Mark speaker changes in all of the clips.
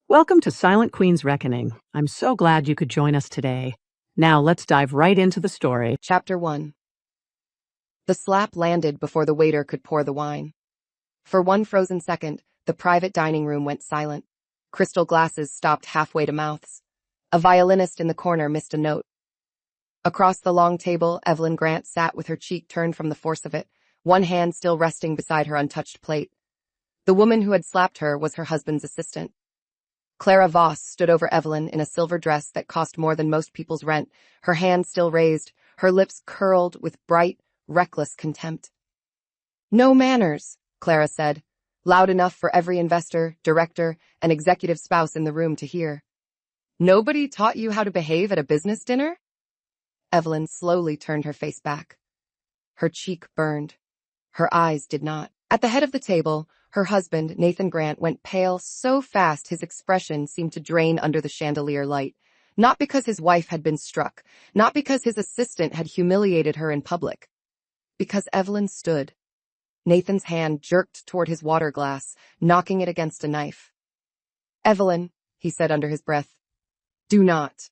Speaker 1: Welcome to Silent Queen's Reckoning. I'm so glad you could join us today. Now let's dive right into the story.
Speaker 2: Chapter 1. The slap landed before the waiter could pour the wine. For one frozen second, the private dining room went silent. Crystal glasses stopped halfway to mouths. A violinist in the corner missed a note. Across the long table, Evelyn Grant sat with her cheek turned from the force of it, one hand still resting beside her untouched plate. The woman who had slapped her was her husband's assistant. Clara Voss stood over Evelyn in a silver dress that cost more than most people's rent, her hand still raised, her lips curled with bright, reckless contempt. "No manners," Clara said, loud enough for every investor, director, and executive spouse in the room to hear. "Nobody taught you how to behave at a business dinner?" Evelyn slowly turned her face back. Her cheek burned. Her eyes did not. At the head of the table, her husband, Nathan Grant, went pale so fast his expression seemed to drain under the chandelier light. Not because his wife had been struck, not because his assistant had humiliated her in public. Because Evelyn stood. Nathan's hand jerked toward his water glass, knocking it against a knife. "Evelyn," he said under his breath. "Do not."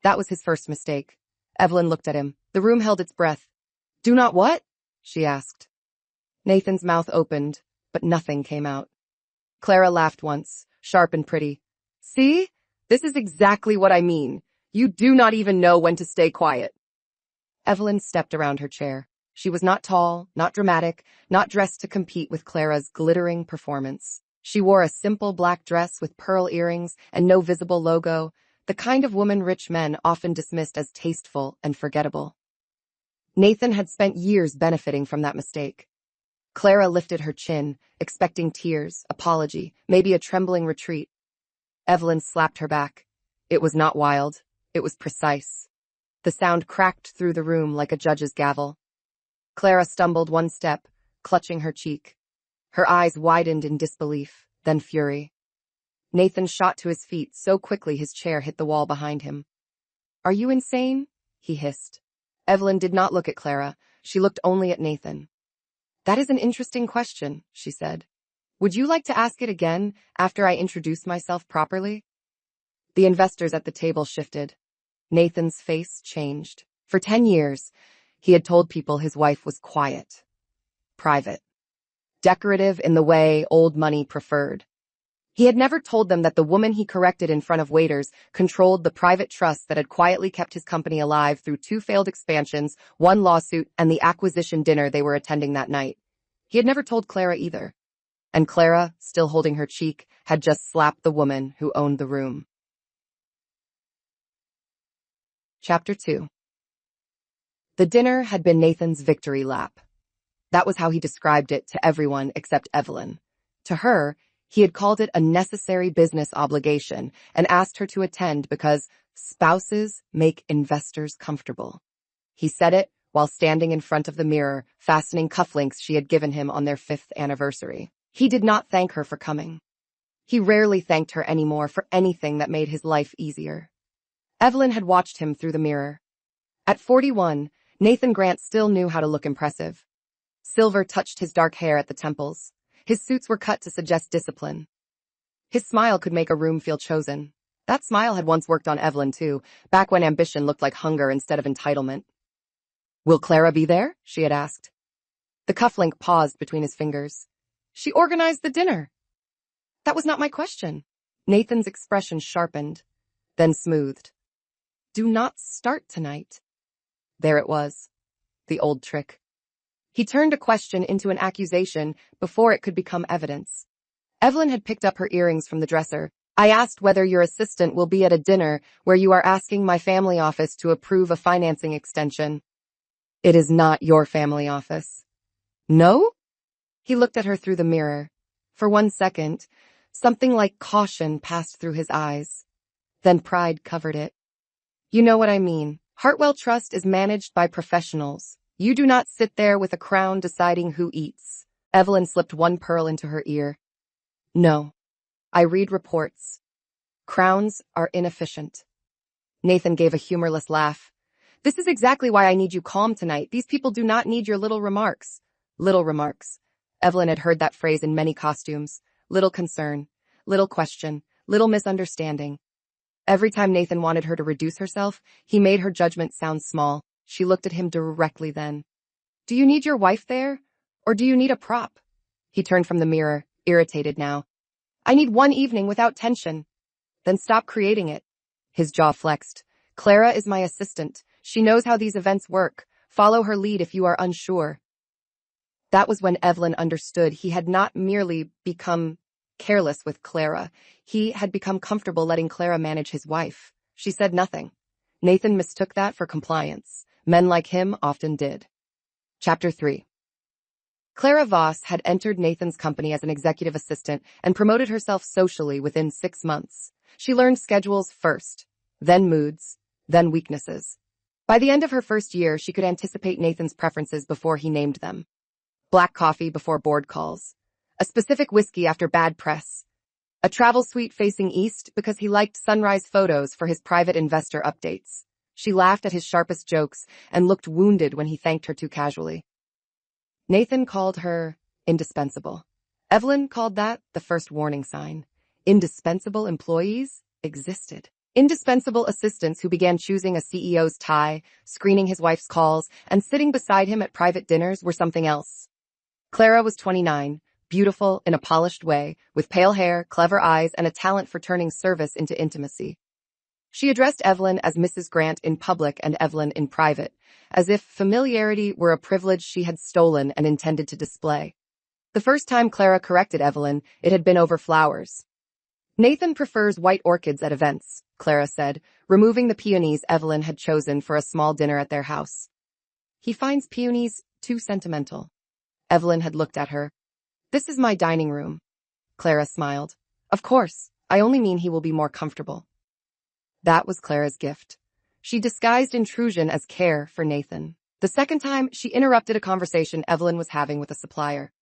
Speaker 2: That was his first mistake. Evelyn looked at him. The room held its breath. "Do not what?" she asked. Nathan's mouth opened, but nothing came out. Clara laughed once, sharp and pretty. "See? This is exactly what I mean. You do not even know when to stay quiet." Evelyn stepped around her chair. She was not tall, not dramatic, not dressed to compete with Clara's glittering performance. She wore a simple black dress with pearl earrings and no visible logo, the kind of woman rich men often dismissed as tasteful and forgettable. Nathan had spent years benefiting from that mistake. Clara lifted her chin, expecting tears, apology, maybe a trembling retreat. Evelyn slapped her back. It was not wild. It was precise. The sound cracked through the room like a judge's gavel. Clara stumbled one step, clutching her cheek. Her eyes widened in disbelief, then fury. Nathan shot to his feet so quickly his chair hit the wall behind him. "Are you insane?" he hissed. Evelyn did not look at Clara. She looked only at Nathan. "That is an interesting question," she said. "Would you like to ask it again after I introduce myself properly?" The investors at the table shifted. Nathan's face changed. For 10 years, he had told people his wife was quiet, private, decorative in the way old money preferred. He had never told them that the woman he corrected in front of waiters controlled the private trust that had quietly kept his company alive through 2 failed expansions, 1 lawsuit, and the acquisition dinner they were attending that night. He had never told Clara either. And Clara, still holding her cheek, had just slapped the woman who owned the room. Chapter 2. The dinner had been Nathan's victory lap. That was how he described it to everyone except Evelyn. To her, he had called it a necessary business obligation and asked her to attend because spouses make investors comfortable. He said it while standing in front of the mirror, fastening cufflinks she had given him on their 5th anniversary. He did not thank her for coming. He rarely thanked her anymore for anything that made his life easier. Evelyn had watched him through the mirror. At 41, Nathan Grant still knew how to look impressive. Silver touched his dark hair at the temples. His suits were cut to suggest discipline. His smile could make a room feel chosen. That smile had once worked on Evelyn, too, back when ambition looked like hunger instead of entitlement. "Will Clara be there?" she had asked. The cufflink paused between his fingers. "She organized the dinner." "That was not my question." Nathan's expression sharpened, then smoothed. "Do not start tonight." There it was. The old trick. He turned a question into an accusation before it could become evidence. Evelyn had picked up her earrings from the dresser. "I asked whether your assistant will be at a dinner where you are asking my family office to approve a financing extension." "It is not your family office." "No?" He looked at her through the mirror. For one second, something like caution passed through his eyes. Then pride covered it. "You know what I mean. Hartwell Trust is managed by professionals. You do not sit there with a crown deciding who eats." Evelyn slipped one pearl into her ear. "No. I read reports. Crowns are inefficient." Nathan gave a humorless laugh. "This is exactly why I need you calm tonight. These people do not need your little remarks." Little remarks. Evelyn had heard that phrase in many costumes. Little concern, little question, little misunderstanding. Every time Nathan wanted her to reduce herself, he made her judgment sound small. She looked at him directly then. Do you need your wife there? Or do you need a prop? He turned from the mirror, irritated now. I need one evening without tension. Then stop creating it. His jaw flexed. Clara is my assistant. She knows how these events work. Follow her lead if you are unsure. That was when Evelyn understood he had not merely become careless with Clara. He had become comfortable letting Clara manage his wife. She said nothing. Nathan mistook that for compliance. Men like him often did. Chapter 3. Clara Voss had entered Nathan's company as an executive assistant and promoted herself socially within 6 months. She learned schedules first, then moods, then weaknesses. By the end of her first year, she could anticipate Nathan's preferences before he named them. Black coffee before board calls. A specific whiskey after bad press. A travel suite facing east because he liked sunrise photos for his private investor updates. She laughed at his sharpest jokes and looked wounded when he thanked her too casually. Nathan called her indispensable. Evelyn called that the first warning sign. Indispensable employees existed. Indispensable assistants who began choosing a CEO's tie, screening his wife's calls, and sitting beside him at private dinners were something else. Clara was 29, beautiful in a polished way, with pale hair, clever eyes, and a talent for turning service into intimacy. She addressed Evelyn as Mrs. Grant in public and Evelyn in private, as if familiarity were a privilege she had stolen and intended to display. The first time Clara corrected Evelyn, it had been over flowers. Nathan prefers white orchids at events, Clara said, removing the peonies Evelyn had chosen for a small dinner at their house. He finds peonies too sentimental. Evelyn had looked at her. This is my dining room. Clara smiled. Of course, I only mean he will be more comfortable. That was Clara's gift. She disguised intrusion as care for Nathan. The second time, she interrupted a conversation Evelyn was having with a supplier.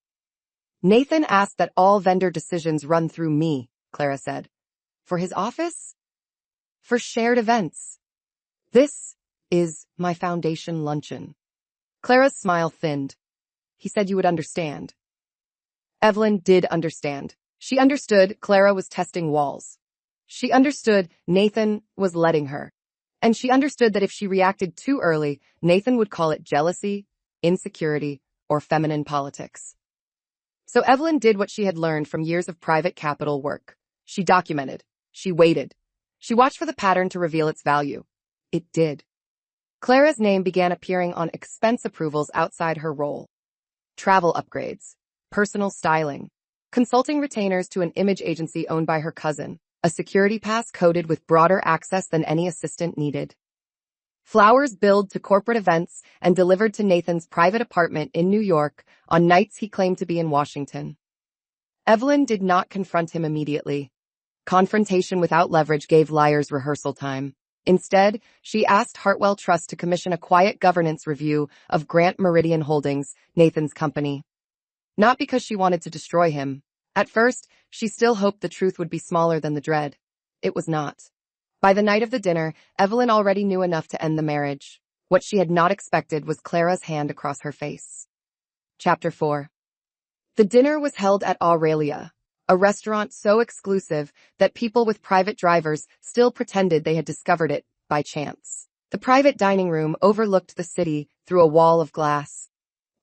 Speaker 2: Nathan asked that all vendor decisions run through me, Clara said. For his office? For shared events. This is my foundation luncheon. Clara's smile thinned. He said you would understand. Evelyn did understand. She understood Clara was testing walls. She understood Nathan was letting her. And she understood that if she reacted too early, Nathan would call it jealousy, insecurity, or feminine politics. So Evelyn did what she had learned from years of private capital work. She documented. She waited. She watched for the pattern to reveal its value. It did. Clara's name began appearing on expense approvals outside her role. Travel upgrades, personal styling, consulting retainers to an image agency owned by her cousin, a security pass coded with broader access than any assistant needed. Flowers billed to corporate events and delivered to Nathan's private apartment in New York on nights he claimed to be in Washington. Evelyn did not confront him immediately. Confrontation without leverage gave liars rehearsal time. Instead, she asked Hartwell Trust to commission a quiet governance review of Grant Meridian Holdings, Nathan's company. Not because she wanted to destroy him. At first, she still hoped the truth would be smaller than the dread. It was not. By the night of the dinner, Evelyn already knew enough to end the marriage. What she had not expected was Clara's hand across her face. Chapter 4. The dinner was held at Aurelia, a restaurant so exclusive that people with private drivers still pretended they had discovered it by chance. The private dining room overlooked the city through a wall of glass.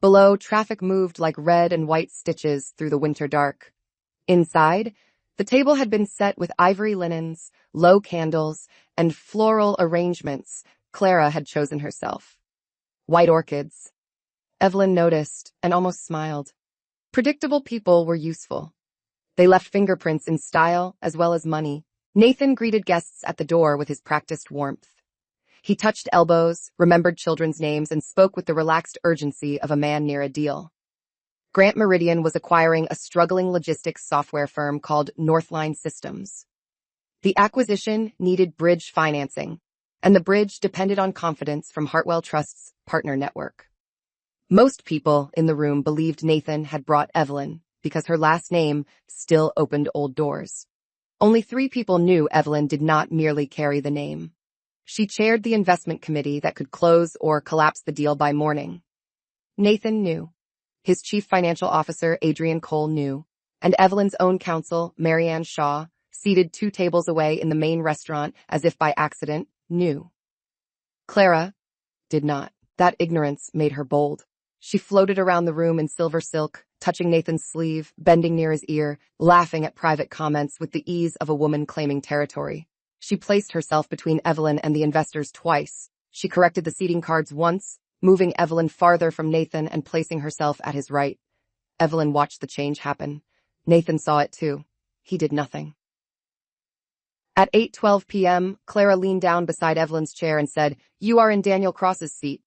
Speaker 2: Below, traffic moved like red and white stitches through the winter dark. Inside, the table had been set with ivory linens, low candles, and floral arrangements Clara had chosen herself. White orchids. Evelyn noticed and almost smiled. Predictable people were useful. They left fingerprints in style as well as money. Nathan greeted guests at the door with his practiced warmth. He touched elbows, remembered children's names, and spoke with the relaxed urgency of a man near a deal. Grant Meridian was acquiring a struggling logistics software firm called Northline Systems. The acquisition needed bridge financing, and the bridge depended on confidence from Hartwell Trust's partner network. Most people in the room believed Nathan had brought Evelyn because her last name still opened old doors. Only 3 people knew Evelyn did not merely carry the name. She chaired the investment committee that could close or collapse the deal by morning. Nathan knew. His chief financial officer, Adrian Cole, knew. And Evelyn's own counsel, Marianne Shaw, seated 2 tables away in the main restaurant as if by accident, knew. Clara did not. That ignorance made her bold. She floated around the room in silver silk, touching Nathan's sleeve, bending near his ear, laughing at private comments with the ease of a woman claiming territory. She placed herself between Evelyn and the investors twice. She corrected the seating cards once, moving Evelyn farther from Nathan and placing herself at his right. Evelyn watched the change happen. Nathan saw it too. He did nothing. At 8:12 p.m., Clara leaned down beside Evelyn's chair and said, "You are in Daniel Cross's seat."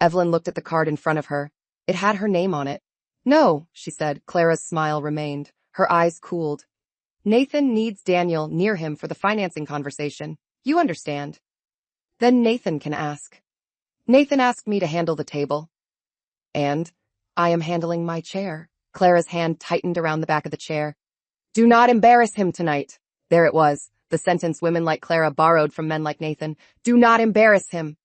Speaker 2: Evelyn looked at the card in front of her. It had her name on it. "No," she said. Clara's smile remained. Her eyes cooled. "Nathan needs Daniel near him for the financing conversation. You understand." "Then Nathan can ask." "Nathan asked me to handle the table." "And I am handling my chair." Clara's hand tightened around the back of the chair. "Do not embarrass him tonight." There it was, the sentence women like Clara borrowed from men like Nathan. "Do not embarrass him."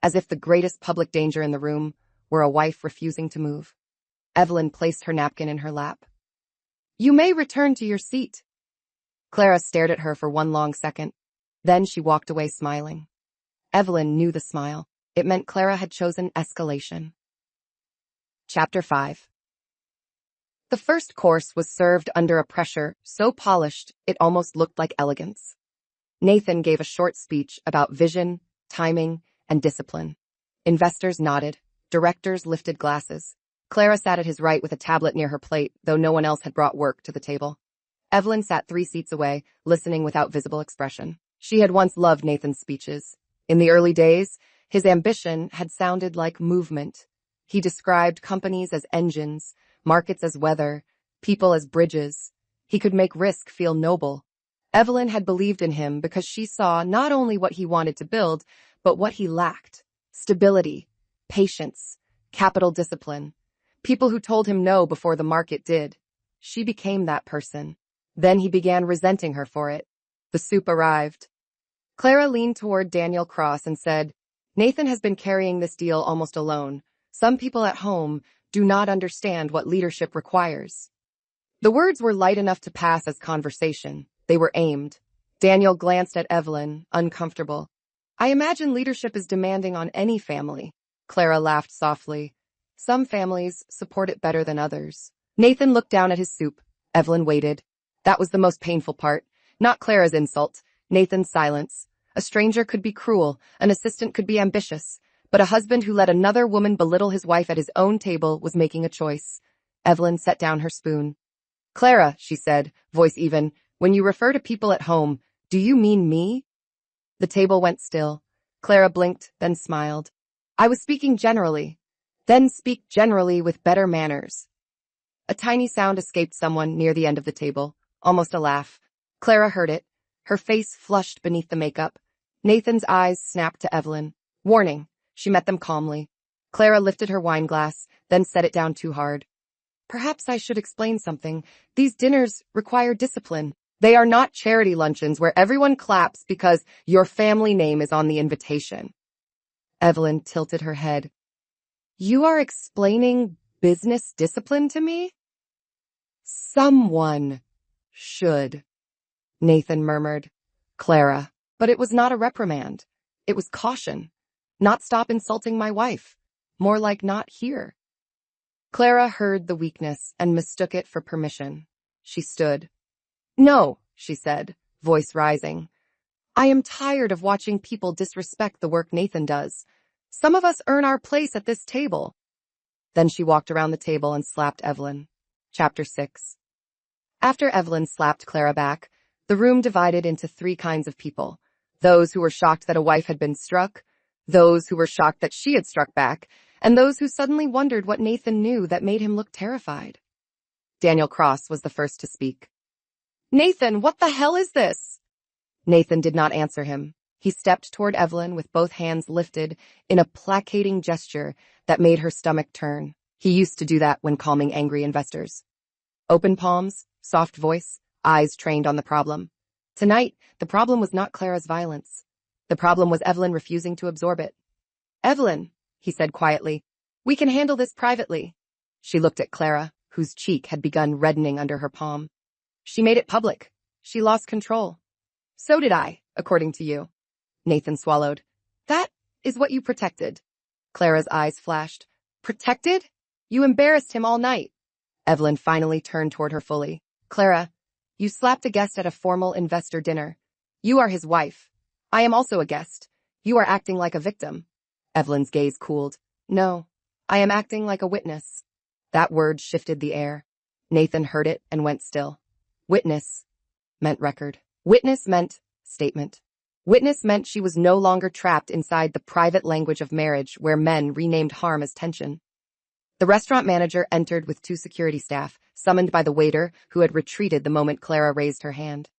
Speaker 2: As if the greatest public danger in the room were a wife refusing to move. Evelyn placed her napkin in her lap. "You may return to your seat." Clara stared at her for one long second. Then she walked away smiling. Evelyn knew the smile. It meant Clara had chosen escalation. Chapter 5. The first course was served under a pressure so polished it almost looked like elegance. Nathan gave a short speech about vision, timing, and discipline. Investors nodded. Directors lifted glasses. Clara sat at his right with a tablet near her plate, though no one else had brought work to the table. Evelyn sat 3 seats away, listening without visible expression. She had once loved Nathan's speeches. In the early days, his ambition had sounded like movement. He described companies as engines, markets as weather, people as bridges. He could make risk feel noble. Evelyn had believed in him because she saw not only what he wanted to build, but what he lacked: stability, patience, capital discipline. People who told him no before the market did. She became that person. Then he began resenting her for it. The soup arrived. Clara leaned toward Daniel Cross and said, "Nathan has been carrying this deal almost alone. Some people at home do not understand what leadership requires." The words were light enough to pass as conversation. They were aimed. Daniel glanced at Evelyn, uncomfortable. "I imagine leadership is demanding on any family." Clara laughed softly. "Some families support it better than others." Nathan looked down at his soup. Evelyn waited. That was the most painful part. Not Clara's insult, Nathan's silence. A stranger could be cruel, an assistant could be ambitious, but a husband who let another woman belittle his wife at his own table was making a choice. Evelyn set down her spoon. "Clara," she said, voice even, "when you refer to people at home, do you mean me?" The table went still. Clara blinked, then smiled. "I was speaking generally." "Then speak generally with better manners." A tiny sound escaped someone near the end of the table, almost a laugh. Clara heard it. Her face flushed beneath the makeup. Nathan's eyes snapped to Evelyn. Warning. She met them calmly. Clara lifted her wine glass, then set it down too hard. "Perhaps I should explain something. These dinners require discipline. They are not charity luncheons where everyone claps because your family name is on the invitation." Evelyn tilted her head. "You are explaining business discipline to me?" "Someone should," Nathan murmured. "Clara." But it was not a reprimand. It was caution. Not stop insulting my wife. More like not here. Clara heard the weakness and mistook it for permission. She stood. "No," she said, voice rising. "I am tired of watching people disrespect the work Nathan does. Some of us earn our place at this table." Then she walked around the table and slapped Evelyn. Chapter 6. After Evelyn slapped Clara back, the room divided into 3 kinds of people. Those who were shocked that a wife had been struck, those who were shocked that she had struck back, and those who suddenly wondered what Nathan knew that made him look terrified. Daniel Cross was the first to speak. "Nathan, what the hell is this?" Nathan did not answer him. He stepped toward Evelyn with both hands lifted in a placating gesture that made her stomach turn. He used to do that when calming angry investors. Open palms, soft voice, eyes trained on the problem. Tonight, the problem was not Clara's violence. The problem was Evelyn refusing to absorb it. "Evelyn," he said quietly, "we can handle this privately." She looked at Clara, whose cheek had begun reddening under her palm. "She made it public. She lost control. So did I, according to you. Nathan swallowed. That is what you protected. Clara's eyes flashed. Protected? You embarrassed him all night. Evelyn finally turned toward her fully. Clara, you slapped a guest at a formal investor dinner. You are his wife. I am also a guest. You are acting like a victim. Evelyn's gaze cooled. No, I am acting like a witness. That word shifted the air. Nathan heard it and went still. Witness meant record. Witness meant statement. Witness meant she was no longer trapped inside the private language of marriage where men renamed harm as tension. The restaurant manager entered with 2 security staff, summoned by the waiter who had retreated the moment Clara raised her hand.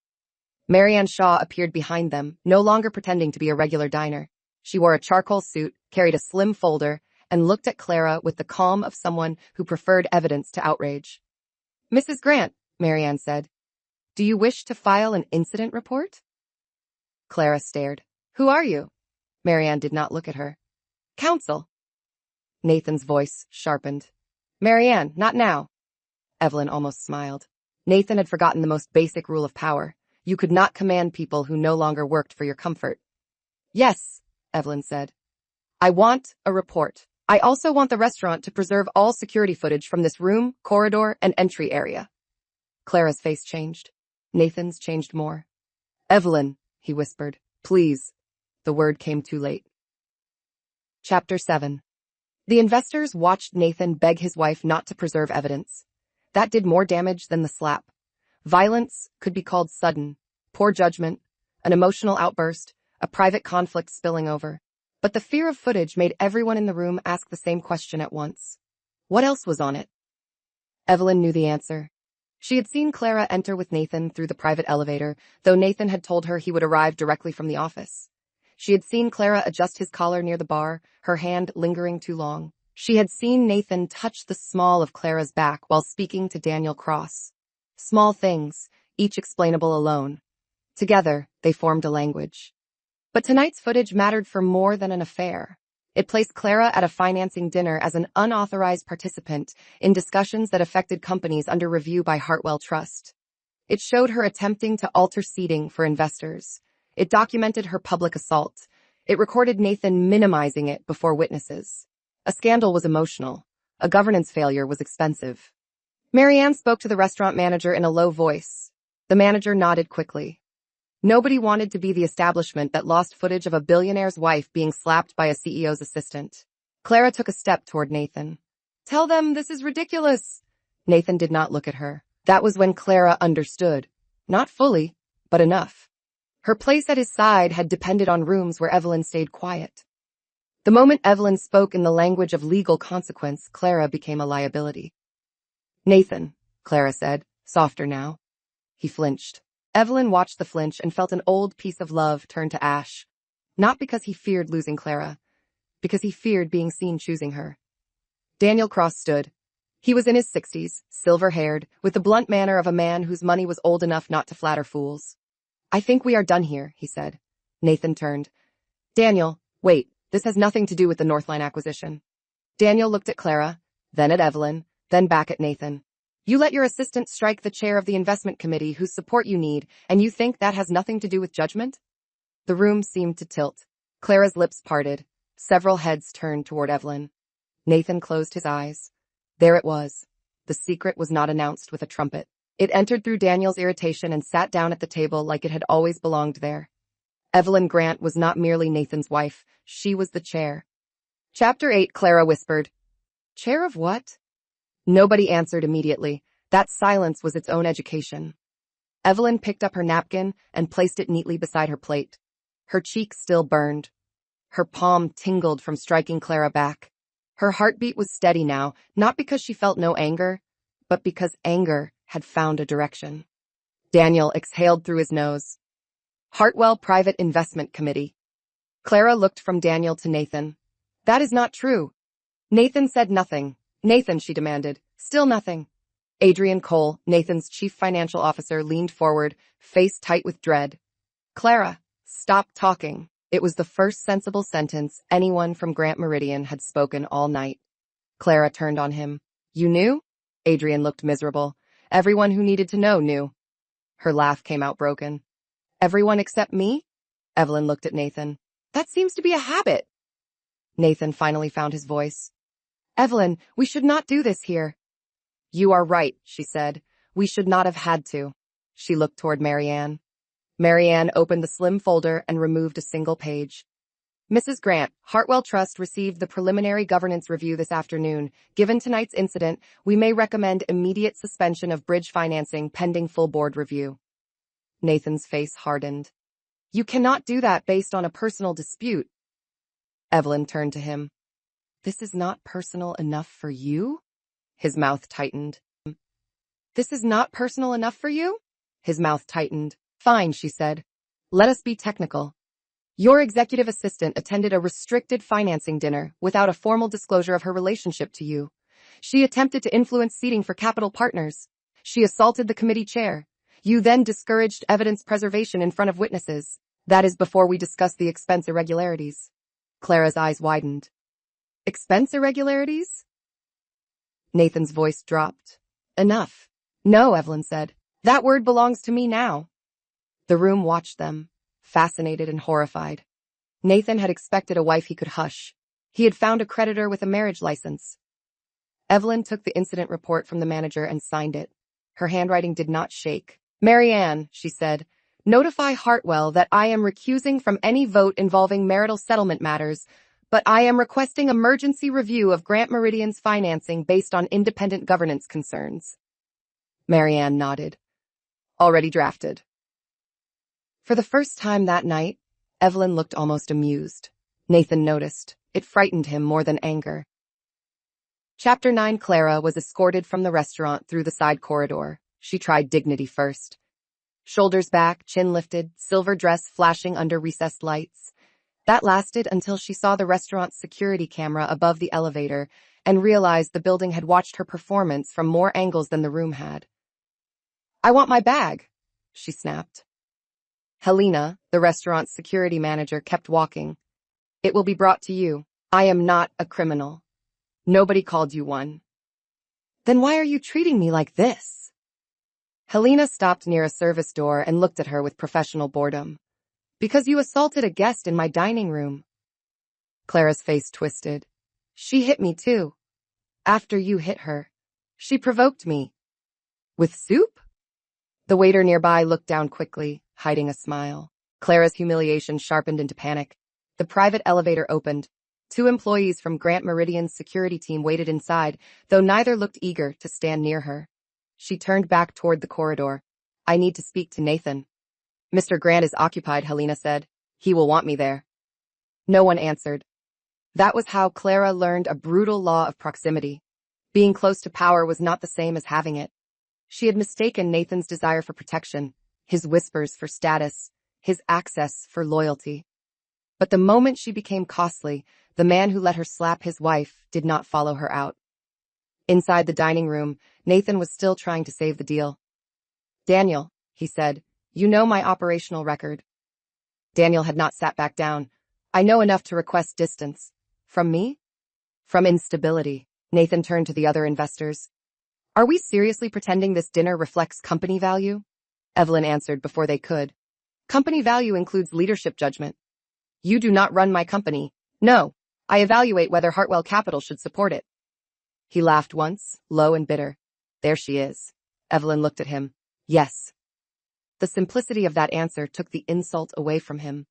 Speaker 2: Marianne Shaw appeared behind them, no longer pretending to be a regular diner. She wore a charcoal suit, carried a slim folder, and looked at Clara with the calm of someone who preferred evidence to outrage. Mrs. Grant, Marianne said, do you wish to file an incident report? Clara stared. Who are you? Marianne did not look at her. Counsel. Nathan's voice sharpened. Marianne, not now. Evelyn almost smiled. Nathan had forgotten the most basic rule of power. You could not command people who no longer worked for your comfort. Yes, Evelyn said. I want a report. I also want the restaurant to preserve all security footage from this room, corridor, and entry area. Clara's face changed. Nathan's changed more. Evelyn, he whispered. Please. The word came too late. Chapter 7. The investors watched Nathan beg his wife not to preserve evidence. That did more damage than the slap. Violence could be called sudden, poor judgment, an emotional outburst, a private conflict spilling over. But the fear of footage made everyone in the room ask the same question at once. What else was on it? Evelyn knew the answer. She had seen Clara enter with Nathan through the private elevator, though Nathan had told her he would arrive directly from the office. She had seen Clara adjust his collar near the bar, her hand lingering too long. She had seen Nathan touch the small of Clara's back while speaking to Daniel Cross. Small things, each explainable alone. Together, they formed a language. But tonight's footage mattered for more than an affair. It placed Clara at a financing dinner as an unauthorized participant in discussions that affected companies under review by Hartwell Trust. It showed her attempting to alter seating for investors. It documented her public assault. It recorded Nathan minimizing it before witnesses. A scandal was emotional. A governance failure was expensive. Marianne spoke to the restaurant manager in a low voice. The manager nodded quickly. Nobody wanted to be the establishment that lost footage of a billionaire's wife being slapped by a CEO's assistant. Clara took a step toward Nathan. Tell them this is ridiculous. Nathan did not look at her. That was when Clara understood. Not fully, but enough. Her place at his side had depended on rooms where Evelyn stayed quiet. The moment Evelyn spoke in the language of legal consequence, Clara became a liability. Nathan, Clara said, softer now. He flinched. Evelyn watched the flinch and felt an old piece of love turn to ash. Not because he feared losing Clara, because he feared being seen choosing her. Daniel Cross stood. He was in his 60s, silver-haired, with the blunt manner of a man whose money was old enough not to flatter fools. I think we are done here, he said. Nathan turned. Daniel, wait, this has nothing to do with the Northline acquisition. Daniel looked at Clara, then at Evelyn, then back at Nathan. You let your assistant strike the chair of the investment committee whose support you need, and you think that has nothing to do with judgment? The room seemed to tilt. Clara's lips parted. Several heads turned toward Evelyn. Nathan closed his eyes. There it was. The secret was not announced with a trumpet. It entered through Daniel's irritation and sat down at the table like it had always belonged there. Evelyn Grant was not merely Nathan's wife. She was the chair. Chapter 8, Clara whispered. Chair of what? Nobody answered immediately. That silence was its own education. Evelyn picked up her napkin and placed it neatly beside her plate. Her cheek still burned. Her palm tingled from striking Clara back. Her heartbeat was steady now, not because she felt no anger, but because anger had found a direction. Daniel exhaled through his nose. Hartwell Private Investment Committee. Clara looked from Daniel to Nathan. That is not true. Nathan said nothing. Nathan, she demanded. Still nothing. Adrian Cole, Nathan's chief financial officer, leaned forward, face tight with dread. Clara, stop talking. It was the first sensible sentence anyone from Grant Meridian had spoken all night. Clara turned on him. You knew? Adrian looked miserable. Everyone who needed to know knew. Her laugh came out broken. Everyone except me? Evelyn looked at Nathan. That seems to be a habit. Nathan finally found his voice. Evelyn, we should not do this here. You are right, she said. We should not have had to. She looked toward Marianne. Marianne opened the slim folder and removed a single page. Mrs. Grant, Hartwell Trust received the preliminary governance review this afternoon. Given tonight's incident, we may recommend immediate suspension of bridge financing pending full board review. Nathan's face hardened. You cannot do that based on a personal dispute. Evelyn turned to him. This is not personal enough for you? His mouth tightened. This is not personal enough for you? His mouth tightened. Fine, she said. Let us be technical. Your executive assistant attended a restricted financing dinner without a formal disclosure of her relationship to you. She attempted to influence seating for capital partners. She assaulted the committee chair. You then discouraged evidence preservation in front of witnesses. That is before we discuss the expense irregularities. Clara's eyes widened. Expense irregularities? Nathan's voice dropped. Enough. No, Evelyn said. That word belongs to me now. The room watched them, fascinated and horrified. Nathan had expected a wife he could hush. He had found a creditor with a marriage license. Evelyn took the incident report from the manager and signed it. Her handwriting did not shake. Marianne, she said, notify Hartwell that I am recusing from any vote involving marital settlement matters, but I am requesting emergency review of Grant Meridian's financing based on independent governance concerns. Marianne nodded. Already drafted. For the first time that night, Evelyn looked almost amused. Nathan noticed. It frightened him more than anger. Chapter 9. Clara was escorted from the restaurant through the side corridor. She tried dignity first. Shoulders back, chin lifted, silver dress flashing under recessed lights. That lasted until she saw the restaurant's security camera above the elevator and realized the building had watched her performance from more angles than the room had. I want my bag, she snapped. Helena, the restaurant's security manager, kept walking. It will be brought to you. I am not a criminal. Nobody called you one. Then why are you treating me like this? Helena stopped near a service door and looked at her with professional boredom. Because you assaulted a guest in my dining room. Clara's face twisted. She hit me too. After you hit her. She provoked me. With soup? The waiter nearby looked down quickly, hiding a smile. Clara's humiliation sharpened into panic. The private elevator opened. 2 employees from Grant Meridian's security team waited inside, though neither looked eager to stand near her. She turned back toward the corridor. I need to speak to Nathan. Mr. Grant is occupied, Helena said. He will want me there. No one answered. That was how Clara learned a brutal law of proximity. Being close to power was not the same as having it. She had mistaken Nathan's desire for protection, his whispers for status, his access for loyalty. But the moment she became costly, the man who let her slap his wife did not follow her out. Inside the dining room, Nathan was still trying to save the deal. Daniel, he said, you know my operational record. Daniel had not sat back down. I know enough to request distance. From me? From instability. Nathan turned to the other investors. Are we seriously pretending this dinner reflects company value? Evelyn answered before they could. Company value includes leadership judgment. You do not run my company. No, I evaluate whether Hartwell Capital should support it. He laughed once, low and bitter. There she is. Evelyn looked at him. Yes. The simplicity of that answer took the insult away from him.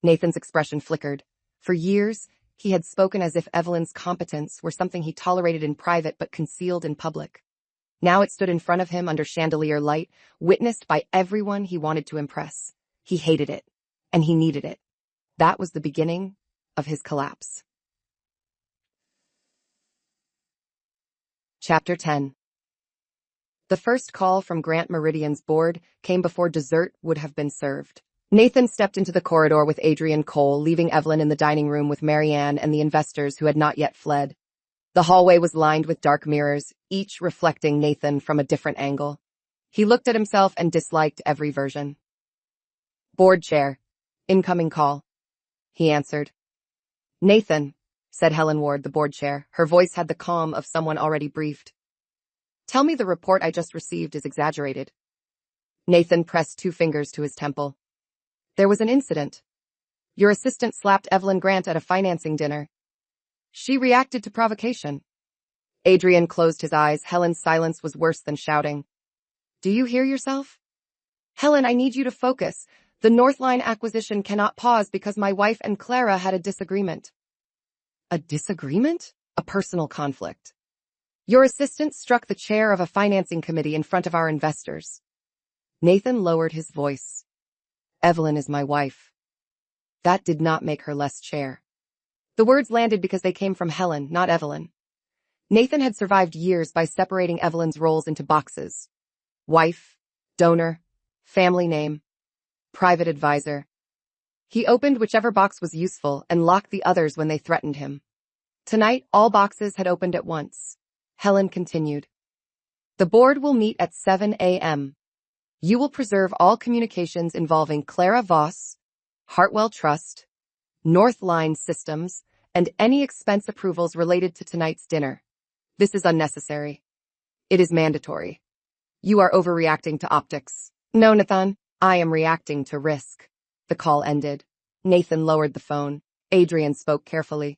Speaker 2: Nathan's expression flickered. For years, he had spoken as if Evelyn's competence were something he tolerated in private but concealed in public. Now it stood in front of him under chandelier light, witnessed by everyone he wanted to impress. He hated it, and he needed it. That was the beginning of his collapse. Chapter 10. The first call from Grant Meridian's board came before dessert would have been served. Nathan stepped into the corridor with Adrian Cole, leaving Evelyn in the dining room with Marianne and the investors who had not yet fled. The hallway was lined with dark mirrors, each reflecting Nathan from a different angle. He looked at himself and disliked every version. Board chair. Incoming call. He answered. Nathan, said Helen Ward, the board chair. Her voice had the calm of someone already briefed. Tell me the report I just received is exaggerated. Nathan pressed 2 fingers to his temple. There was an incident. Your assistant slapped Evelyn Grant at a financing dinner. She reacted to provocation. Adrian closed his eyes. Helen's silence was worse than shouting. Do you hear yourself? Helen, I need you to focus. The Northline acquisition cannot pause because my wife and Clara had a disagreement. A disagreement? A personal conflict. Your assistant struck the chair of a financing committee in front of our investors. Nathan lowered his voice. Evelyn is my wife. That did not make her less chair. The words landed because they came from Helen, not Evelyn. Nathan had survived years by separating Evelyn's roles into boxes. Wife, donor, family name, private advisor. He opened whichever box was useful and locked the others when they threatened him. Tonight, all boxes had opened at once. Helen continued. The board will meet at 7 a.m. You will preserve all communications involving Clara Voss, Hartwell Trust, Northline Systems, and any expense approvals related to tonight's dinner. This is unnecessary. It is mandatory. You are overreacting to optics. No, Nathan, I am reacting to risk. The call ended. Nathan lowered the phone. Adrian spoke carefully.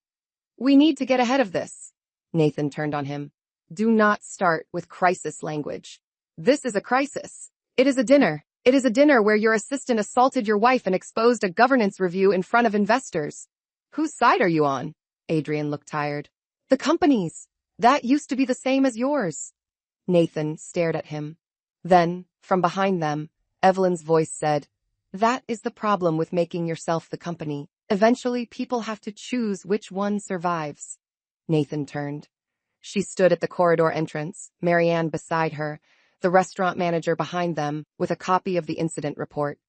Speaker 2: We need to get ahead of this. Nathan turned on him. Do not start with crisis language. This is a crisis. It is a dinner. It is a dinner where your assistant assaulted your wife and exposed a governance review in front of investors. Whose side are you on? Adrian looked tired. The company's. That used to be the same as yours. Nathan stared at him. Then, from behind them, Evelyn's voice said, That is the problem with making yourself the company. Eventually, people have to choose which one survives. Nathan turned. She stood at the corridor entrance, Marianne beside her, the restaurant manager behind them, with a copy of the incident report.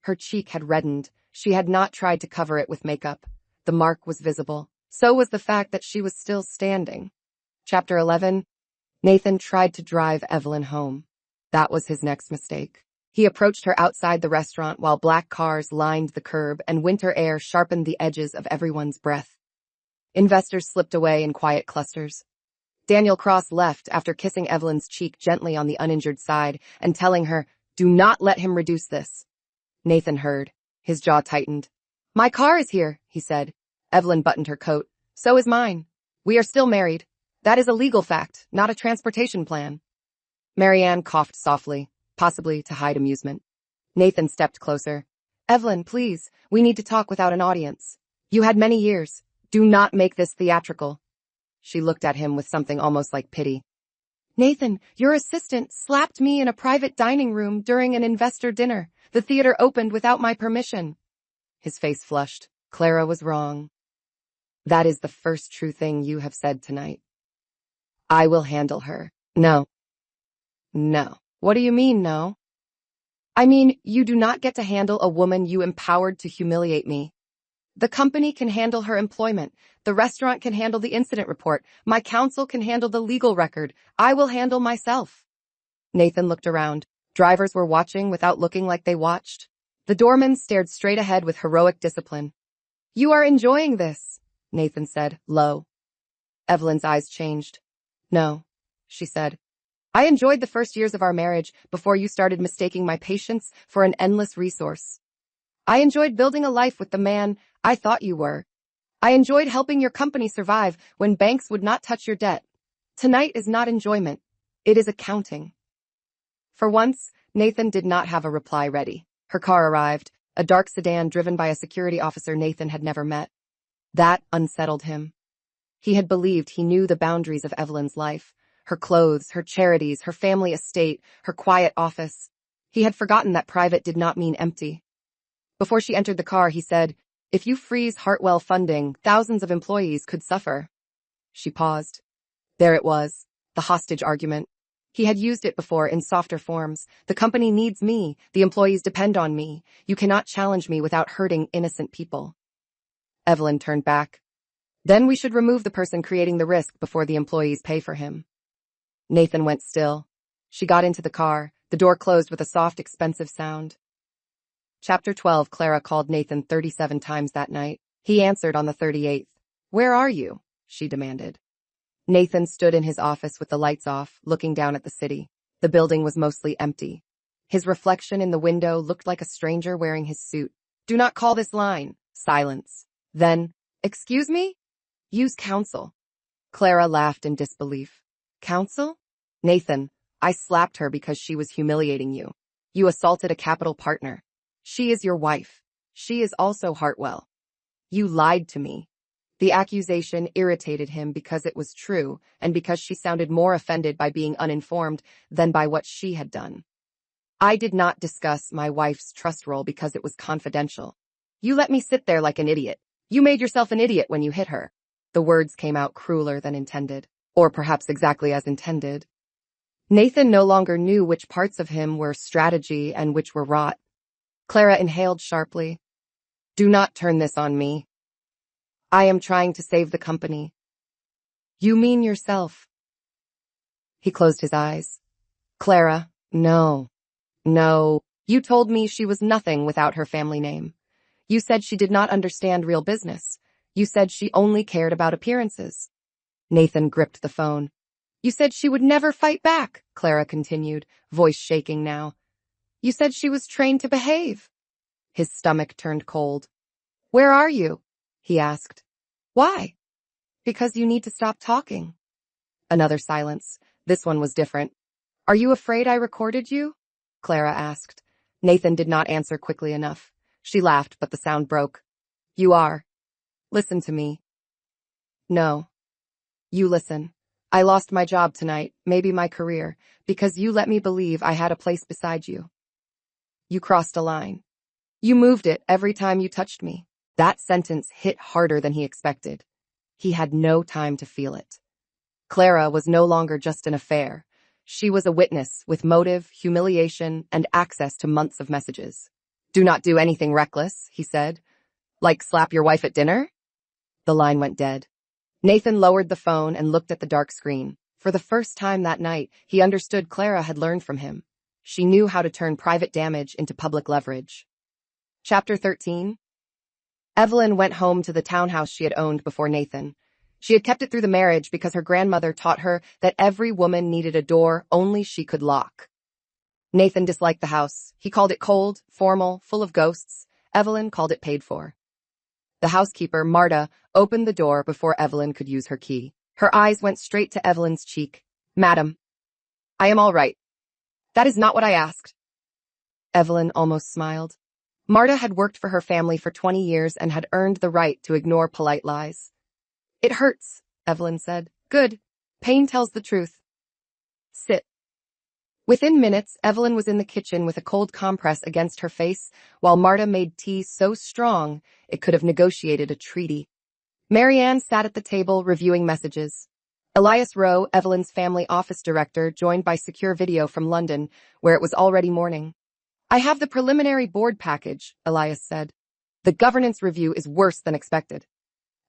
Speaker 2: Her cheek had reddened. She had not tried to cover it with makeup. The mark was visible. So was the fact that she was still standing. Chapter 11. Nathan tried to drive Evelyn home. That was his next mistake. He approached her outside the restaurant while black cars lined the curb and winter air sharpened the edges of everyone's breath. Investors slipped away in quiet clusters. Daniel Cross left after kissing Evelyn's cheek gently on the uninjured side and telling her, Do not let him reduce this. Nathan heard. His jaw tightened. My car is here, he said. Evelyn buttoned her coat. So is mine. We are still married. That is a legal fact, not a transportation plan. Marianne coughed softly, possibly to hide amusement. Nathan stepped closer. Evelyn, please, we need to talk without an audience. You had many years. Do not make this theatrical. She looked at him with something almost like pity. Nathan, your assistant slapped me in a private dining room during an investor dinner. The theater opened without my permission. His face flushed. Clara was wrong. That is the first true thing you have said tonight. I will handle her. No. No. What do you mean, no? I mean, you do not get to handle a woman you empowered to humiliate me. The company can handle her employment. The restaurant can handle the incident report. My counsel can handle the legal record. I will handle myself. Nathan looked around. Drivers were watching without looking like they watched. The doorman stared straight ahead with heroic discipline. You are enjoying this, Nathan said, low. Evelyn's eyes changed. No, she said. I enjoyed the first years of our marriage before you started mistaking my patience for an endless resource. I enjoyed building a life with the man I thought you were. I enjoyed helping your company survive when banks would not touch your debt. Tonight is not enjoyment. It is accounting. For once, Nathan did not have a reply ready. Her car arrived, a dark sedan driven by a security officer Nathan had never met. That unsettled him. He had believed he knew the boundaries of Evelyn's life, her clothes, her charities, her family estate, her quiet office. He had forgotten that private did not mean empty. Before she entered the car, he said, If you freeze Hartwell funding, thousands of employees could suffer. She paused. There it was, the hostage argument. He had used it before in softer forms. The company needs me. The employees depend on me. You cannot challenge me without hurting innocent people. Evelyn turned back. Then we should remove the person creating the risk before the employees pay for him. Nathan went still. She got into the car. The door closed with a soft, expensive sound. Chapter 12. Clara called Nathan 37 times that night. He answered on the 38th. Where are you? She demanded. Nathan stood in his office with the lights off, looking down at the city. The building was mostly empty. His reflection in the window looked like a stranger wearing his suit. Do not call this line. Silence. Then, excuse me? Use counsel. Clara laughed in disbelief. Counsel? Nathan, I slapped her because she was humiliating you. You assaulted a capital partner. She is your wife. She is also Hartwell. You lied to me. The accusation irritated him because it was true and because she sounded more offended by being uninformed than by what she had done. I did not discuss my wife's trust roll because it was confidential. You let me sit there like an idiot. You made yourself an idiot when you hit her. The words came out crueler than intended, or perhaps exactly as intended. Nathan no longer knew which parts of him were strategy and which were rot. Clara inhaled sharply. Do not turn this on me. I am trying to save the company. You mean yourself. He closed his eyes. Clara, no. No, you told me she was nothing without her family name. You said she did not understand real business. You said she only cared about appearances. Nathan gripped the phone. You said she would never fight back, Clara continued, voice shaking now. You said she was trained to behave. His stomach turned cold. Where are you? He asked. Why? Because you need to stop talking. Another silence. This one was different. Are you afraid I recorded you? Clara asked. Nathan did not answer quickly enough. She laughed, but the sound broke. You are. Listen to me. No. You listen. I lost my job tonight, maybe my career, because you let me believe I had a place beside you. You crossed a line. You moved it every time you touched me. That sentence hit harder than he expected. He had no time to feel it. Clara was no longer just an affair. She was a witness with motive, humiliation, and access to months of messages. Do not do anything reckless, he said. Like slap your wife at dinner? The line went dead. Nathan lowered the phone and looked at the dark screen. For the first time that night, he understood Clara had learned from him. She knew how to turn private damage into public leverage. Chapter 13. Evelyn went home to the townhouse she had owned before Nathan. She had kept it through the marriage because her grandmother taught her that every woman needed a door only she could lock. Nathan disliked the house. He called it cold, formal, full of ghosts. Evelyn called it paid for. The housekeeper, Marta, opened the door before Evelyn could use her key. Her eyes went straight to Evelyn's cheek. Madam, I am all right. That is not what I asked. Evelyn almost smiled. Marta had worked for her family for 20 years and had earned the right to ignore polite lies. It hurts, Evelyn said. Good. Pain tells the truth. Sit. Within minutes, Evelyn was in the kitchen with a cold compress against her face, while Marta made tea so strong it could have negotiated a treaty. Marianne sat at the table reviewing messages. Elias Rowe, Evelyn's family office director, joined by secure video from London, where it was already morning. I have the preliminary board package, Elias said. The governance review is worse than expected.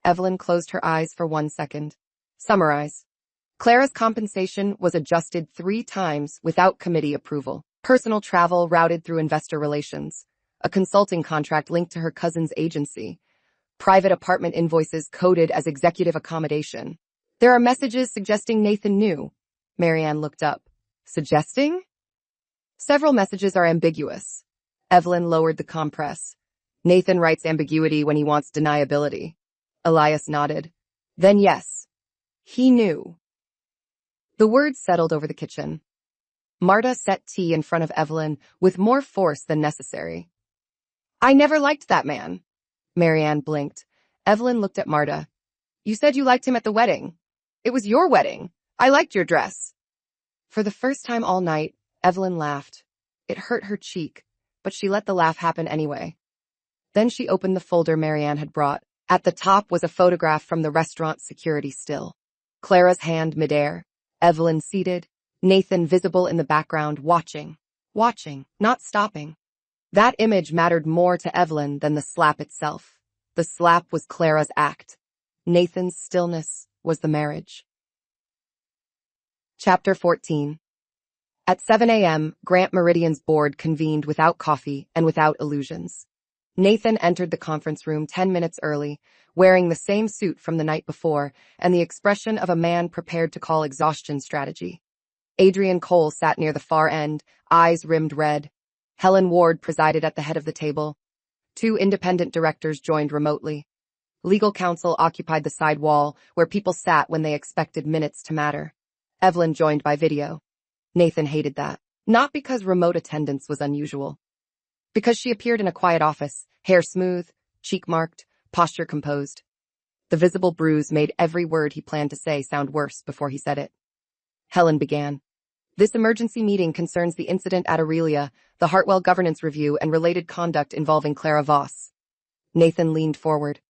Speaker 2: Evelyn closed her eyes for 1 second. Summarize. Clara's compensation was adjusted 3 times without committee approval. Personal travel routed through investor relations. A consulting contract linked to her cousin's agency. Private apartment invoices coded as executive accommodation. There are messages suggesting Nathan knew. Marianne looked up. Suggesting? Several messages are ambiguous. Evelyn lowered the compress. Nathan writes ambiguity when he wants deniability. Elias nodded. Then yes, he knew. The words settled over the kitchen. Marta set tea in front of Evelyn with more force than necessary. I never liked that man. Marianne blinked. Evelyn looked at Marta. You said you liked him at the wedding. It was your wedding. I liked your dress. For the first time all night, Evelyn laughed. It hurt her cheek, but she let the laugh happen anyway. Then she opened the folder Marianne had brought. At the top was a photograph from the restaurant security still. Clara's hand midair. Evelyn seated. Nathan visible in the background, watching, not stopping. That image mattered more to Evelyn than the slap itself. The slap was Clara's act. Nathan's stillness was the marriage. Chapter 14. At 7 a.m., Grant Meridian's board convened without coffee and without illusions. Nathan entered the conference room 10 minutes early, wearing the same suit from the night before and the expression of a man prepared to call exhaustion strategy. Adrian Cole sat near the far end, eyes rimmed red. Helen Ward presided at the head of the table. Two independent directors joined remotely. Legal counsel occupied the side wall, where people sat when they expected minutes to matter. Evelyn joined by video. Nathan hated that. Not because remote attendance was unusual. Because she appeared in a quiet office, hair smooth, cheek marked, posture composed. The visible bruise made every word he planned to say sound worse before he said it. Helen began. This emergency meeting concerns the incident at Aurelia, the Hartwell governance review, and related conduct involving Clara Voss. Nathan leaned forward.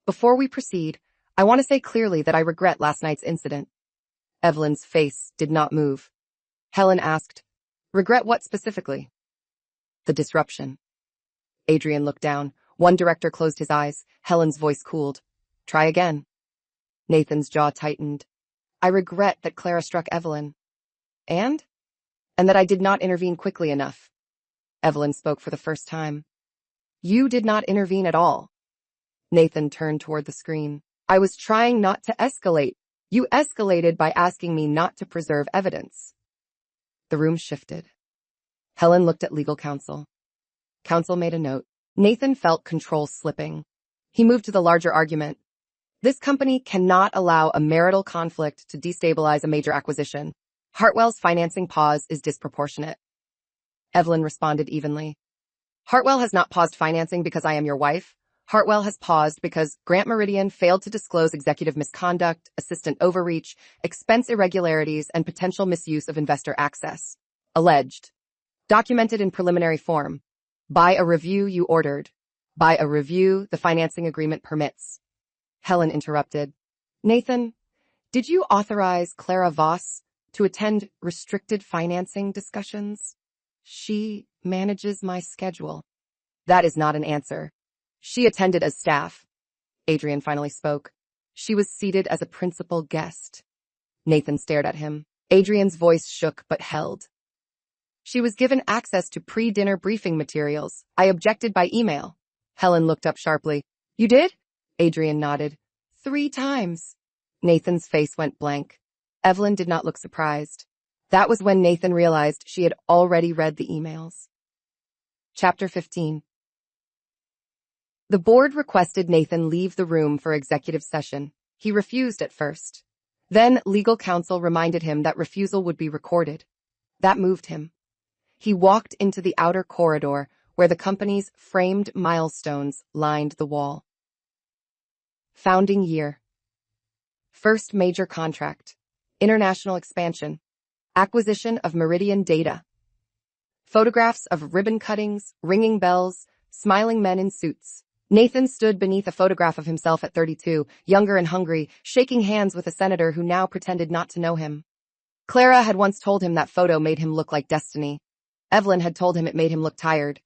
Speaker 2: Before we proceed, I want to say clearly that I regret last night's incident. Evelyn's face did not move. Helen asked, regret what specifically? The disruption. Adrian looked down. One director closed his eyes. Helen's voice cooled. Try again. Nathan's jaw tightened. I regret that Clara struck Evelyn. And that I did not intervene quickly enough. Evelyn spoke for the first time. You did not intervene at all. Nathan turned toward the screen. I was trying not to escalate. You escalated by asking me not to preserve evidence. The room shifted. Helen looked at legal counsel. Counsel made a note. Nathan felt control slipping. He moved to the larger argument. This company cannot allow a marital conflict to destabilize a major acquisition. Hartwell's financing pause is disproportionate. Evelyn responded evenly. Hartwell has not paused financing because I am your wife. Hartwell has paused because Grant Meridian failed to disclose executive misconduct, assistant overreach, expense irregularities, and potential misuse of investor access. Alleged. Documented in preliminary form. By a review you ordered. By a review the financing agreement permits. Helen interrupted. Nathan, did you authorize Clara Voss to attend restricted financing discussions? She manages my schedule. That is not an answer. She attended as staff. Adrian finally spoke. She was seated as a principal guest. Nathan stared at him. Adrian's voice shook but held. She was given access to pre-dinner briefing materials. I objected by email. Helen looked up sharply. You did? Adrian nodded. 3 times. Nathan's face went blank. Evelyn did not look surprised. That was when Nathan realized she had already read the emails. Chapter 15. The board requested Nathan leave the room for executive session. He refused at first. Then legal counsel reminded him that refusal would be recorded. That moved him. He walked into the outer corridor where the company's framed milestones lined the wall. Founding year. First major contract. International expansion. Acquisition of Meridian data. Photographs of ribbon cuttings, ringing bells, smiling men in suits. Nathan stood beneath a photograph of himself at 32, younger and hungry, shaking hands with a senator who now pretended not to know him. Clara had once told him that photo made him look like destiny. Evelyn had told him it made him look tired.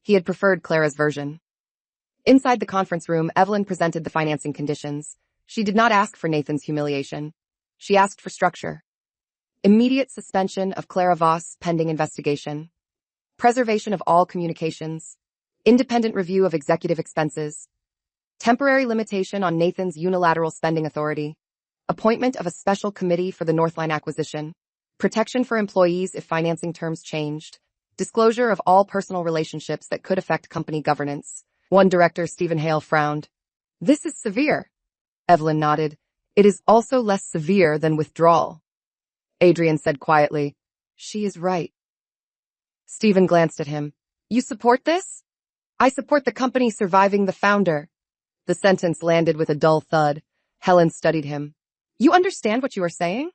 Speaker 2: He had preferred Clara's version. Inside the conference room, Evelyn presented the financing conditions. She did not ask for Nathan's humiliation. She asked for structure. Immediate suspension of Clara Voss pending investigation. Preservation of all communications. Independent review of executive expenses. Temporary limitation on Nathan's unilateral spending authority. Appointment of a special committee for the Northline acquisition. Protection for employees if financing terms changed. Disclosure of all personal relationships that could affect company governance. One director, Stephen Hale, frowned. This is severe. Evelyn nodded. It is also less severe than withdrawal. Adrian said quietly, she is right. Stephen glanced at him. You support this? I support the company surviving the founder. The sentence landed with a dull thud. Helen studied him. You understand what you are saying?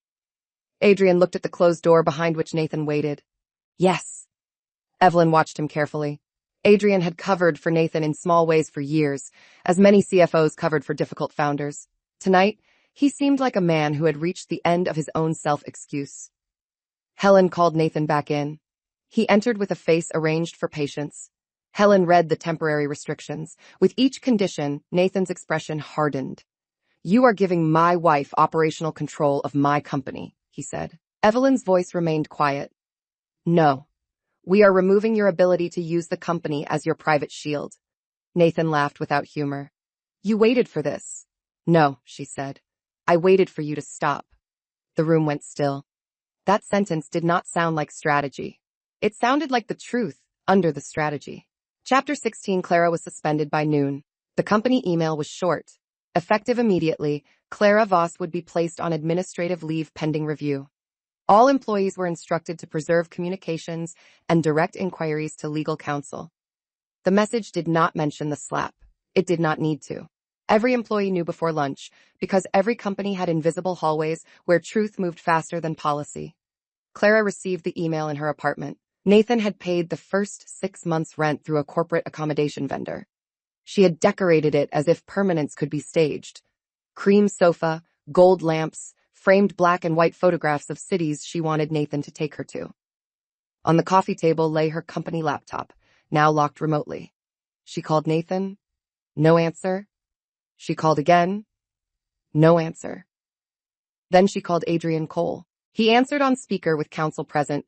Speaker 2: Adrian looked at the closed door behind which Nathan waited. Yes. Evelyn watched him carefully. Adrian had covered for Nathan in small ways for years, as many CFOs covered for difficult founders. Tonight, he seemed like a man who had reached the end of his own self-excuse. Helen called Nathan back in. He entered with a face arranged for patience. Helen read the temporary restrictions. With each condition, Nathan's expression hardened. You are giving my wife operational control of my company, he said. Evelyn's voice remained quiet. No. We are removing your ability to use the company as your private shield. Nathan laughed without humor. You waited for this. No, she said. I waited for you to stop. The room went still. That sentence did not sound like strategy. It sounded like the truth under the strategy. Chapter 16. Clara was suspended by noon. The company email was short. Effective immediately, Clara Voss would be placed on administrative leave pending review. All employees were instructed to preserve communications and direct inquiries to legal counsel. The message did not mention the slap. It did not need to. Every employee knew before lunch, because every company had invisible hallways where truth moved faster than policy. Clara received the email in her apartment. Nathan had paid the first 6 months' rent through a corporate accommodation vendor. She had decorated it as if permanence could be staged. Cream sofa, gold lamps, framed black and white photographs of cities she wanted Nathan to take her to. On the coffee table lay her company laptop, now locked remotely. She called Nathan. No answer. She called again. No answer. Then she called Adrian Cole. He answered on speaker with counsel present.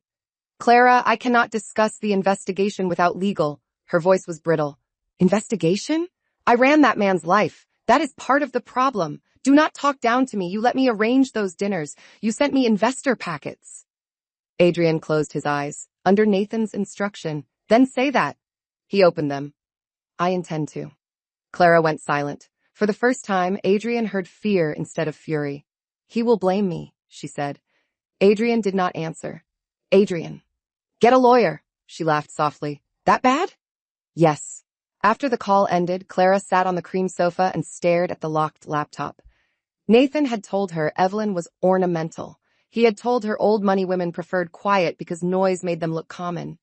Speaker 2: Clara, I cannot discuss the investigation without legal. Her voice was brittle. Investigation? I ran that man's life. That is part of the problem. Do not talk down to me. You let me arrange those dinners. You sent me investor packets. Adrian closed his eyes, under Nathan's instruction. Then say that. He opened them. I intend to. Clara went silent. For the first time, Adrian heard fear instead of fury. He will blame me, she said. Adrian did not answer. Adrian. Get a lawyer, she laughed softly. That bad? Yes. After the call ended, Clara sat on the cream sofa and stared at the locked laptop. Nathan had told her Evelyn was ornamental. He had told her old money women preferred quiet because noise made them look common.